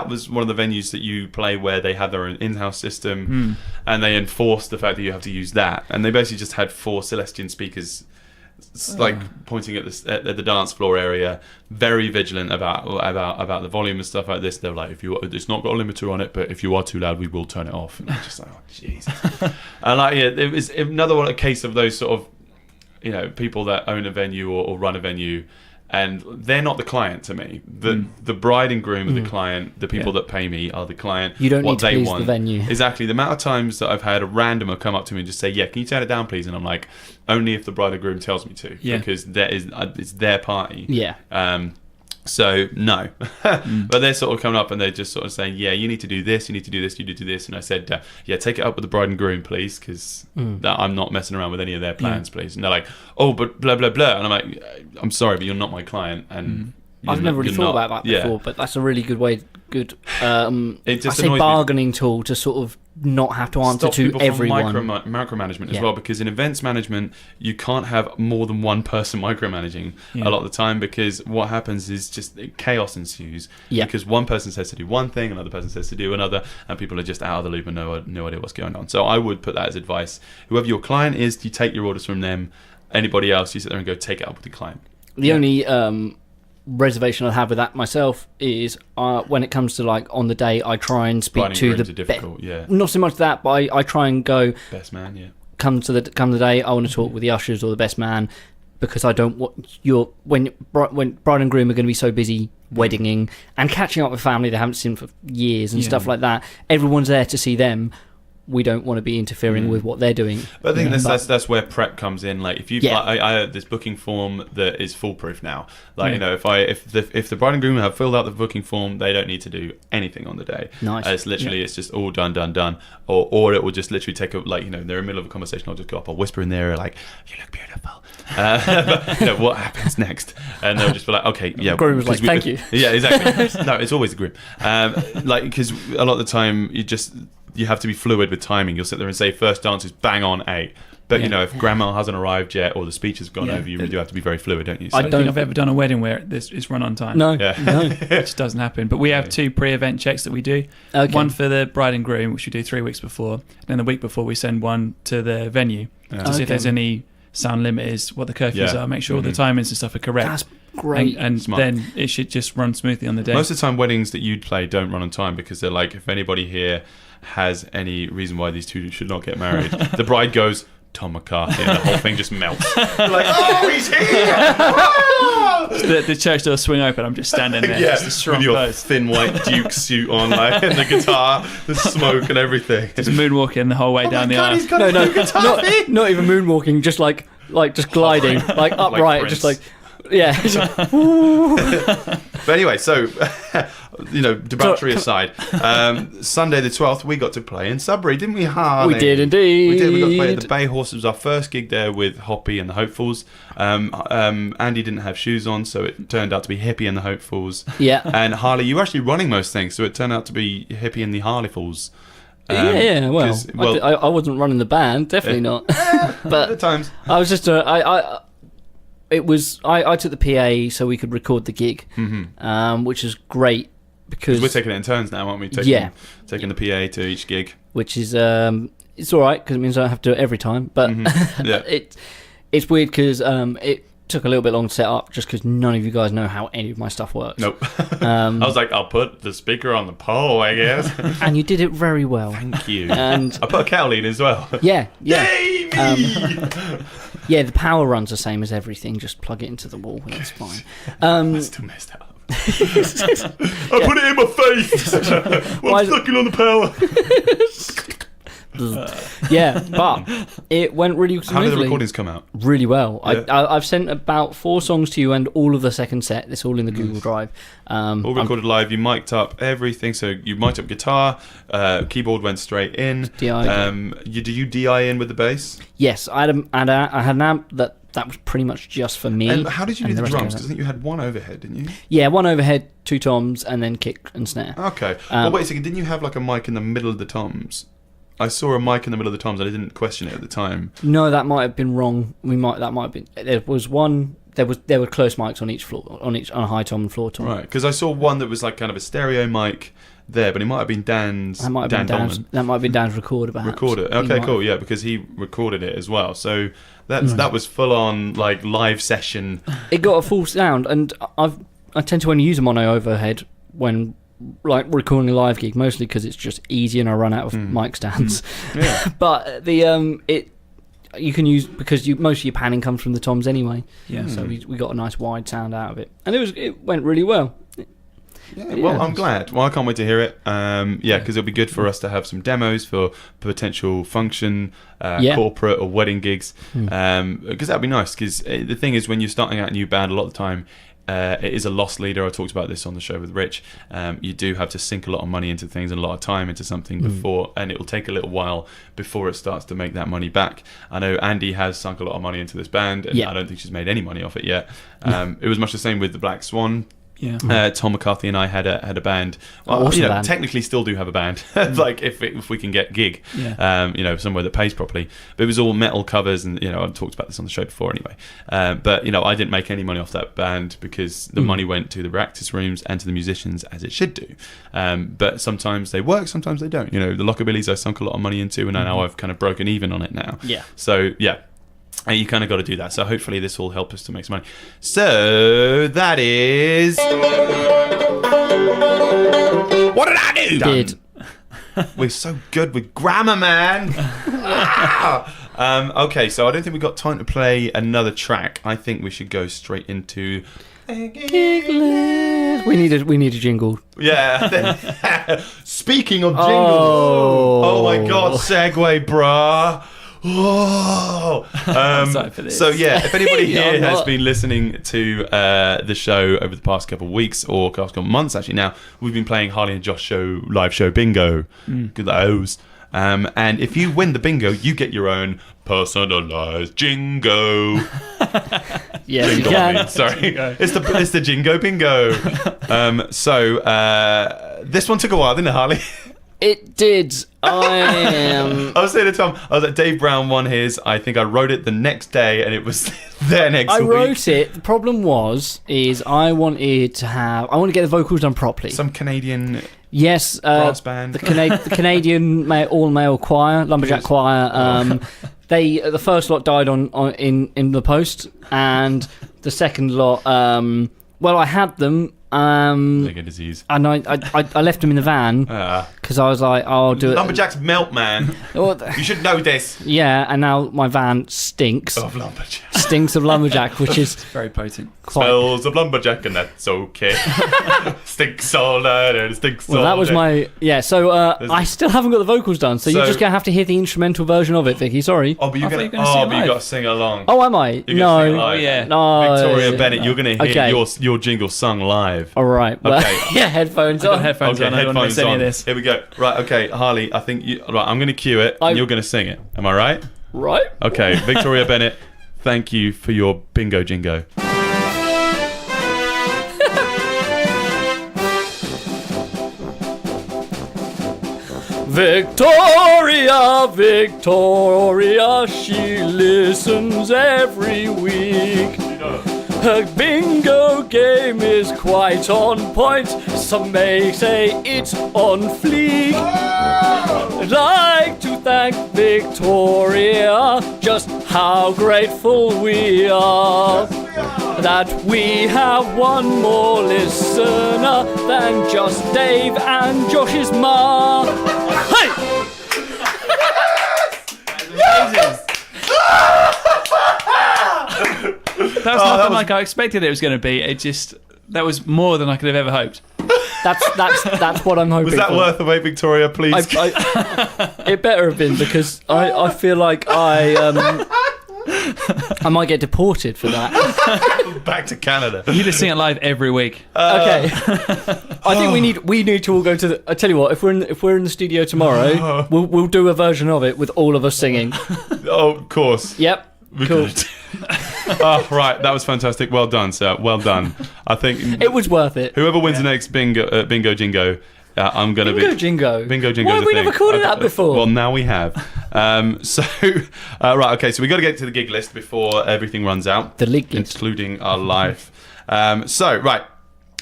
was one of the venues that you play where they have their own in-house system, and they enforced the fact that you have to use that. And they basically just had 4 Celestian speakers, like pointing at the dance floor area, very vigilant about the volume and stuff like this. They're like, it's not got a limiter on it, but if you are too loud, we will turn it off. And I'm just like, oh Jesus. And it was another case of those sort of, people that own a venue or run a venue, and they're not the client to me. The bride and groom are the client. The people that pay me are the client. You don't need to please want. the venue. Exactly. The amount of times that I've had a randomer come up to me and just say, "Yeah, can you turn it down, please?" And I'm like, only if the bride and groom tells me to, because it's their party. Yeah. So no, but they're sort of coming up and they're just sort of saying, yeah, you need to do this, you need to do this, you need to do this. And I said, take it up with the bride and groom, please, because I'm not messing around with any of their plans, please. And they're like, oh, but blah, blah, blah. And I'm like, I'm sorry, but you're not my client. And I've never really thought about that before, but that's a really good way, bargaining tool to sort of not have to answer to everyone. Micromanagement as well, because in events management you can't have more than one person micromanaging a lot of the time, because what happens is just chaos ensues because one person says to do one thing, another person says to do another, and people are just out of the loop and no idea what's going on. So I would put that as advice. Whoever your client is, you take your orders from them. Anybody else, you sit there and go take it up with the client. The only reservation I have with that myself is when it comes to like on the day, I try and speak to the not so much that, but I try and go best man. Come the day, I want to talk with the ushers or the best man, because I don't want when bride and groom are going to be so busy weddinging and catching up with family they haven't seen for years and stuff like that. Everyone's there to see them. We don't want to be interfering with what they're doing. But I think that's where prep comes in. Like if you, I have this booking form that is foolproof now. Like if the bride and groom have filled out the booking form, they don't need to do anything on the day. Nice. It's literally it's just all done. Or it will just literally take they're in the middle of a conversation. I'll just go up, I'll whisper in their ear like, "You look beautiful." But what happens next? And they'll just be like, "Okay, yeah." The groom was like, "Thank you." Yeah, exactly. No, it's always the groom. Because a lot of the time you have to be fluid with timing. You'll sit there and say first dance is bang on 8. But if grandma hasn't arrived yet or the speech has gone over, you do have to be very fluid, don't you? So, I don't think I've ever done a wedding where it's run on time. No. It just doesn't happen. But we have 2 pre-event checks that we do. Okay. One for the bride and groom, which we do 3 weeks before. And then the week before we send one to the venue to see if there's any sound limiters, what the curfews are, make sure all the timings and stuff are correct. That's great. And then it should just run smoothly on the day. Most of the time weddings that you'd play don't run on time because they're like, if anybody here has any reason why these two should not get married, the bride goes, Tom McCarthy, and the whole thing just melts. Like, oh, he's here! The church doors swing open, I'm just standing there, just a strong with your pose. thin white Duke suit on, like, and the guitar, the smoke and everything. Just moonwalking the whole way down the aisle. He's got not even moonwalking, just like just gliding, like upright, like just like, yeah. But anyway, so debauchery aside, Sunday the 12th we got to play in Sudbury, didn't we, Harley? We did indeed. We got to play at the Bay Horse. It was our first gig there with Hoppy and the Hopefuls. Andy didn't have shoes on, so it turned out to be Hippie and the Hopefuls. Yeah. And Harley, you were actually running most things, so it turned out to be Hippie and the Harleyfuls. Well, I wasn't running the band, definitely not. But at times I was just I took the PA so we could record the gig, which is great because we're taking it in turns now, aren't we? Taking the PA to each gig, which is it's all right because it means I don't have to do it every time. But it's weird because it took a little bit long to set up just because none of you guys know how any of my stuff works. Nope. I was like, I'll put the speaker on the pole, I guess. And you did it very well. Thank you. And I put a kettle in as well. Yeah. Yay, me! Yeah, the power run's the same as everything. Just plug it into the wall and it's fine. I still messed up. I put it in my face. I'm sucking on the power. Yeah, but it went really smoothly. How did the recordings come out? Really well. Yeah. I've sent about 4 songs to you and all of the second set. It's all in the Google Drive. All recorded live. You mic'd up everything. So you mic'd up guitar, keyboard went straight in. DI. Do you DI in with the bass? Yes, I had an amp that was pretty much just for me. And how did you do the rest drums? goes Because I think you had one overhead, didn't you? Yeah, one overhead, 2 toms, and then kick and snare. Okay. Well, wait a second. Didn't you have like a mic in the middle of the toms? I saw a mic in the middle of the toms and I didn't question it at the time. No, that might have been wrong. That might have been. There was one. There were close mics on each floor, on a high tom and floor tom. Right. Because I saw one that was like kind of a stereo mic there, but it might have been Dan's. That might have been Dan's. That might have been Dan's recorder, perhaps. Recorder. Okay, cool. Yeah, because he recorded it as well. So that was full on like live session. It got a full sound, and I tend to only use a mono overhead when like recording a live gig, mostly because it's just easy and I run out of mic stands. Yeah. But the you can use, because most of your panning comes from the toms anyway. Yeah. So we got a nice wide sound out of it, and it went really well. Yeah, well, I'm glad. Well, I can't wait to hear it. Because it'll be good for us to have some demos for potential function, corporate or wedding gigs. Because that'd be nice. Because the thing is, when you're starting out a new band, a lot of the time, it is a loss leader. I talked about this on the show with Rich. You do have to sink a lot of money into things and a lot of time into something before, and it will take a little while before it starts to make that money back. I know Andy has sunk a lot of money into this band, and I don't think she's made any money off it yet. It was much the same with the Black Swan. Yeah. Tom McCarthy and I had a band. Well, awesome band. Technically still do have a band. Like if we can get gig, somewhere that pays properly. But it was all metal covers, and I've talked about this on the show before anyway. But I didn't make any money off that band because the money went to the practice rooms and to the musicians, as it should do. But sometimes they work, sometimes they don't. The Lockabillys I sunk a lot of money into, and now I've kind of broken even on it now. Yeah. So and you kind of got to do that. So hopefully this will help us to make some money. So that is... What did I do? Did. We're so good with grammar, man. Okay, so I don't think we've got time to play another track. I think we should go straight into... Giglers. We need a jingle. Yeah. Speaking of jingles. Oh my God, segue, brah. Oh, so if anybody here has been listening to the show over the past couple of weeks or couple of months, actually now we've been playing Harley and Jo live show bingo. Good those. And if you win the bingo, you get your own personalised jingo. Yes, jingle, you can. Sorry, it's the jingo bingo. This one took a while, didn't it, Harley? It did. I was saying to Tom, Dave Brown won his. I think I wrote it the next day, and it was there next week. I wrote it. The problem is I wanted to get the vocals done properly. Some Canadian brass band. The Canadian all male choir, lumberjack choir. The first lot died in the post, and the second lot. I had them. Like a disease. And I left them in the van because I was like, I'll do it. Lumberjacks melt, man. You should know this. Yeah, and now my van stinks. Of lumberjack. Stinks of lumberjack, which is very potent. Smells of lumberjack, and that's okay. Stinks all night and stinks all day. That was my So I still haven't got the vocals done, so you're just gonna have to hear the instrumental version of it, Vicky. Sorry. Oh, but you're gonna you got to sing along. Oh, am I? No. Oh, yeah. No. Victoria Bennett, you're gonna hear your jingle sung live. All right. Well, okay. Headphones on. Headphones on. I don't want to miss any of this. Here we go. Right. Okay, Harley. I think I'm going to cue it, and you're going to sing it. Am I right? Right. Okay, Victoria Bennett. Thank you for your bingo jingo. Victoria, she listens every week. Her bingo game is quite on point. Some may say it's on fleek. I'd like to thank Victoria, just how grateful we are that we have one more listener than just Dave and Josh's ma. Hey! That's That was nothing like I expected it was going to be. That was more than I could have ever hoped. That's what I'm hoping. Was that for. worth the wait, Victoria? Please. It better have been, because I feel like I might get deported for that. Back to Canada. You just sing it live every week. Okay. I think we need to all go to. I tell you what, if we're in the studio tomorrow, we'll do a version of it with all of us singing. Oh, of course. Yep. Cool. Oh, right, that was fantastic. Well done, sir. Well done. I think It was worth it. whoever wins the next bingo jingo, I'm gonna Bingo be Jingo. Bingo Jingo. Why have we never called it that before? Well, now we have. Right, okay. So we got to get to the gig list before everything runs out. The gig list, including our life. Right.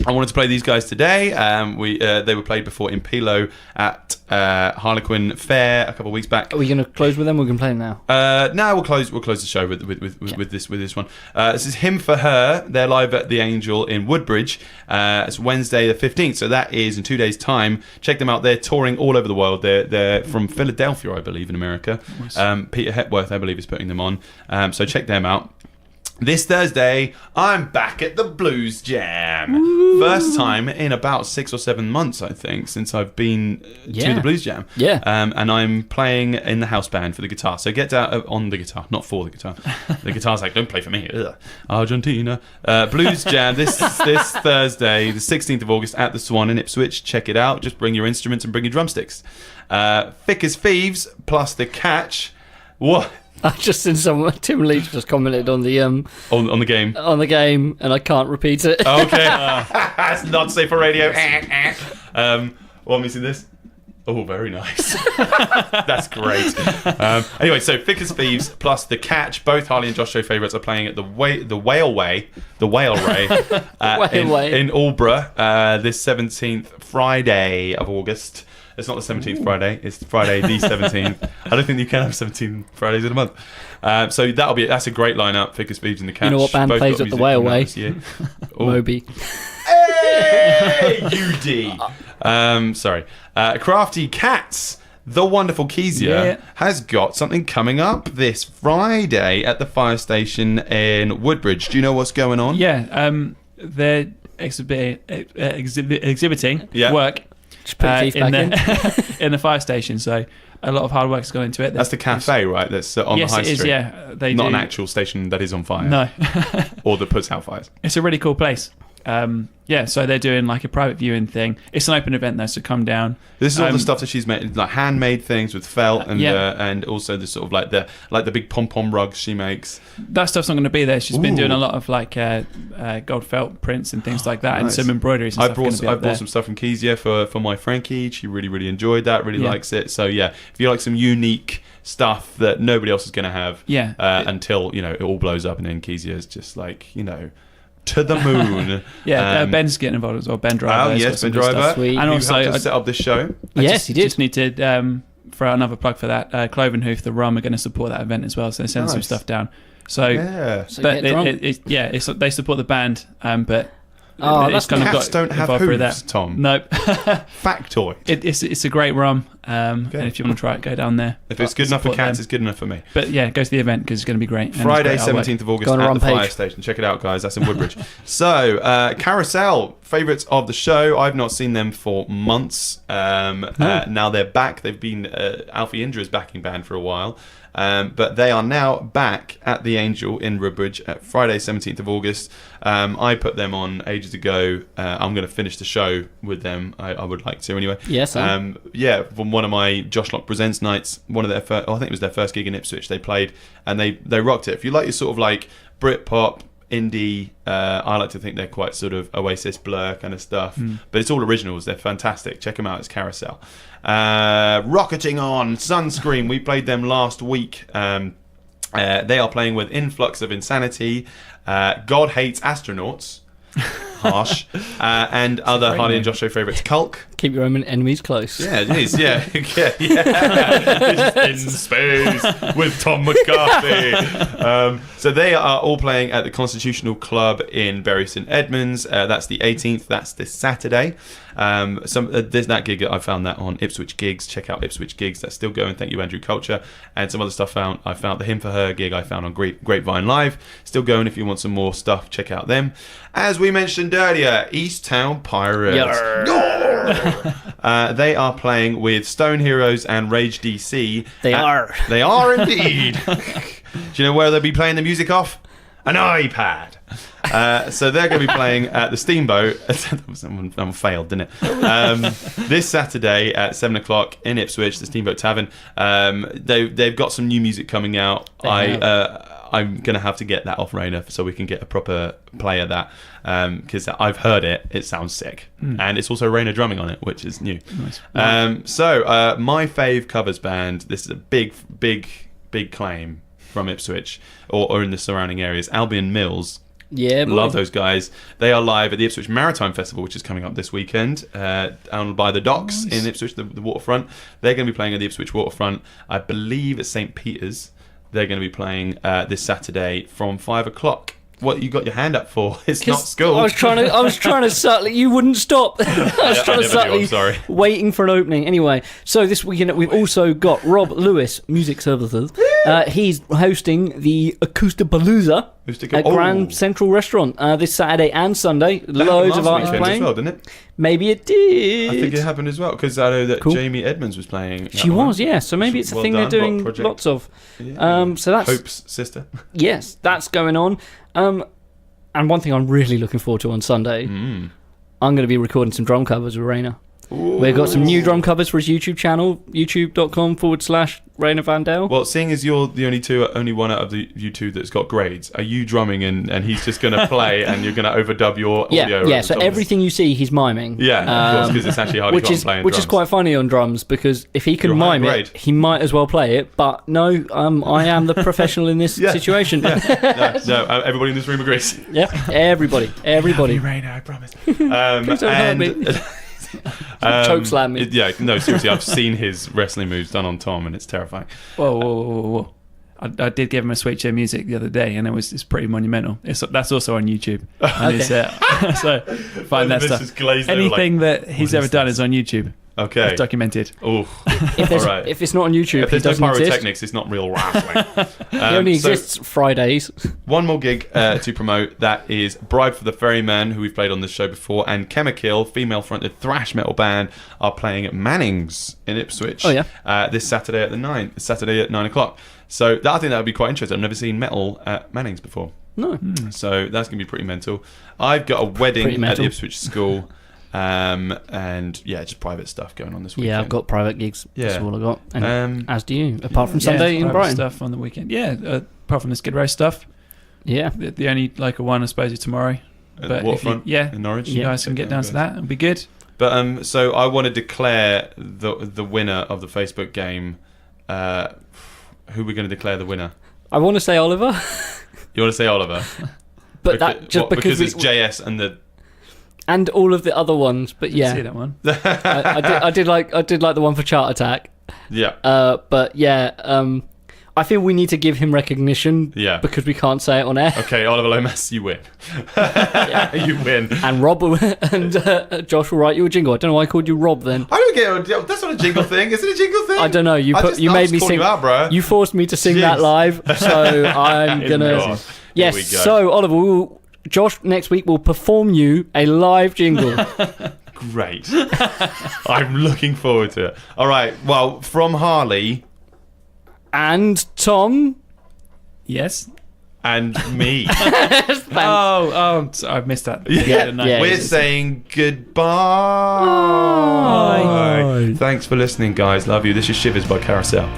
I wanted to play these guys today. They were played before in Pilo at Harlequin Fair a couple of weeks back. Are we going to close with them? We can play now. No, we'll close the show with this one. This is Him for Her. They're live at the Angel in Woodbridge. It's Wednesday the 15th, so that is in 2 days' time. Check them out. They're touring all over the world. They're from Philadelphia, I believe, in America. Nice. Peter Hepworth, I believe, is putting them on. So check them out. This Thursday, I'm back at the Blues Jam. Woo. First time in about 6 or 7 months, I think, since I've been to the Blues Jam. Yeah. And I'm playing in the house band for the guitar. So get out on the guitar, not for the guitar. The guitar's like, don't play for me. Ugh. Argentina. Blues Jam this Thursday, the 16th of August at the Swan in Ipswich. Check it out. Just bring your instruments and bring your drumsticks. Thick as Thieves plus The Catch. What? I just seen Tim Leach just commented on the on the game, and I can't repeat it. Okay, that's not safe for radio. Want me to see this? Oh, very nice. That's great. Anyway, so Thick as Thieves plus The Catch, both Harley and Josh show favourites, are playing at the Whale Ray in Aldeburgh this 17th Friday of August. It's not the 17th Friday. It's Friday the 17th. I don't think you can have 17 Fridays in a month. So that's a great lineup. Thick as Thieves and The Catch. You know what band both plays got at the music Whale coming out Way? this year. Moby. Hey, UD. Sorry. Crafty Cats. The wonderful Kezia has got something coming up this Friday at the fire station in Woodbridge. Do you know what's going on? Yeah. They're exhibiting work. Just put your teeth back in. In the fire station, so a lot of hard work has gone into it. That's the cafe, right? That's on the high street. Yes, it is, yeah. Not an actual station that is on fire. No. Or that puts out fires. It's a really cool place. So they're doing like a private viewing thing. It's an open event though, so come down. This is all the stuff that she's made, like handmade things with felt and also the sort of like the big pom pom rugs she makes. That stuff's not going to be there. She's been doing a lot of like gold felt prints and things like that, and some embroideries. And I brought some stuff from Kezia for my Frankie. She really enjoyed that. Really likes it. So yeah, if you like some unique stuff that nobody else is going to have, until it all blows up, and then Kezia is just like to the moon. Ben's getting involved as well. Ben Driver. Oh yes, Ben Driver. And also helped us set up this show. Yes, he did. Just need to throw out another plug for that. Clovenhoof, the Rum, are going to support that event as well. So they're sending some stuff down. So but they support the band, but. That's kind of cats don't have hooves, Tom. Nope. Factoid. It's a great rum, and if you want to try it, go down there. If it's good enough for cats, it's good enough for me. But yeah, go to the event because it's going to be great. Friday, 17th of August at the fire station. Check it out, guys. That's in Woodbridge. So, Carousel, favourites of the show. I've not seen them for months. Now they're back. They've been Alfie Indra's backing band for a while. But they are now back at the Angel in Woodbridge at Friday, 17th of August. I put them on ages ago. I'm going to finish the show with them. I would like to anyway. Yes. From one of my Josh Lock Presents nights, one of their first, I think it was their first gig in Ipswich. They played and they rocked it. If you like your sort of like Britpop, indie, I like to think they're quite sort of Oasis, Blur kind of stuff. But it's all originals. They're fantastic. Check them out. It's Carousel. Rocketing On, Sunscreen. We played them last week. They are playing with Influx of Insanity, God Hates Astronauts, harsh, and other Harley and Josh show favourites, Culk, Keep your own enemies close. Yeah, it is. Yeah. In space with Tom McCarthy. So they are all playing at the Constitutional Club in Bury St Edmunds. That's the 18th. That's this Saturday. There's that gig. I found that on Ipswich Gigs. Check out Ipswich Gigs. That's still going. Thank you, Andrew Culture. And some other stuff I found the Him for Her gig I found on Grapevine Live. Still going. If you want some more stuff, check out them. As we mentioned earlier, East Town Pirates. They are playing with Stone Heroes and Rage DC. They are indeed. Do you know where they'll be playing the music off? An iPad. So they're going to be playing at the Steamboat. Someone failed, didn't it? This Saturday at 7 o'clock in Ipswich, the Steamboat Tavern. They've got some new music coming out. I'm going to have to get that off Rayna so we can get a proper play of that, because I've heard it. It sounds sick. And it's also Rayna drumming on it, which is new. Nice. So my fave covers band, this is a big claim from Ipswich or in the surrounding areas, Albion Mills. Yeah, boy. Love those guys. They are live at the Ipswich Maritime Festival, which is coming up this weekend, down by the docks in Ipswich, the waterfront. They're going to be playing at the Ipswich Waterfront. I believe it's St Peter's. They're going to be playing this Saturday from 5 o'clock. What you got your hand up for? It's not school. I was trying to subtly. You wouldn't stop. I was trying to subtly waiting for an opening. Anyway, so this weekend we've also got Rob Lewis, Music Services. He's hosting the Acoustapalooza at Grand Central Restaurant this Saturday and Sunday. Loads of artists playing. As well, didn't it? Maybe it did. I think it happened as well, because I know that Jamie Edmonds was playing. She was, yeah. So maybe it's a thing they're doing lots of. Yeah. So that's Hope's sister. Yes, that's going on. And one thing I'm really looking forward to on Sunday, I'm going to be recording some drum covers with Rayna. Ooh. We've got some new drum covers for his YouTube channel, youtube.com/Rayna Vandale. Well, seeing as you're the only one out of you two that's got grades, are you drumming and he's just going to play and you're going to overdub your audio? Yeah, so everything you see, he's miming. Yeah, of course, because it's actually hard to play Which is quite funny on drums, because if he can mime it, he might as well play it. But no, I am the professional in this situation. No, everybody in this room agrees. Yeah, everybody. Rayna, I promise. Please don't hurt me. Choke slam me. Yeah, no, seriously, I've seen his wrestling moves done on Tom, and it's terrifying. Whoa. I did give him a Sweet Show Music the other day, and it's pretty monumental. That's also on YouTube. And so find that stuff. Anything that he's ever done is on YouTube. Okay. It's documented. Oh, if it's not on YouTube, if there's no pyrotechnics, it's not real wrestling. He only exists Fridays. One more gig to promote. That is Bride for the Ferryman, who we've played on this show before, and Chemikill, female-fronted thrash metal band, are playing at Manning's in Ipswich. Oh yeah. This Saturday at 9 o'clock. So I think that would be quite interesting. I've never seen metal at Manning's before. No. So that's going to be pretty mental. I've got a wedding at the Ipswich school. And yeah, just private stuff going on this weekend. Yeah, I've got private gigs. Yeah. That's all I got. And as do you, apart from Sunday in Brighton. Stuff on the weekend. Yeah, apart from the Skid Row stuff. Yeah. The only local one, I suppose, is tomorrow. But Waterfront in Norwich. You guys can get down to that. It'll be good. But so I want to declare the winner of the Facebook game. Who we're going to declare the winner? I want to say Oliver. You want to say Oliver? But because it's JS and all of the other ones, but yeah, see that one. I did like the one for Chart Attack. Yeah. But yeah, I feel we need to give him recognition. Yeah. Because we can't say it on air. Okay, Oliver Lomas, you win. You win. And Rob and Josh will write you a jingle. I don't know why I called you Rob then. I don't get. That's not a jingle thing. Is it a jingle thing? I don't know. You made me sing. You out, bro. You forced me to sing that live, so I'm gonna. Yes. So Oliver, Josh next week will perform you a live jingle. Great. I'm looking forward to it. All right. Well, from Harley and Tom. Yes. And me. I've missed that. Yeah. We're saying goodbye. Bye. Thanks for listening, guys. Love you. This is Shivers by Carousel.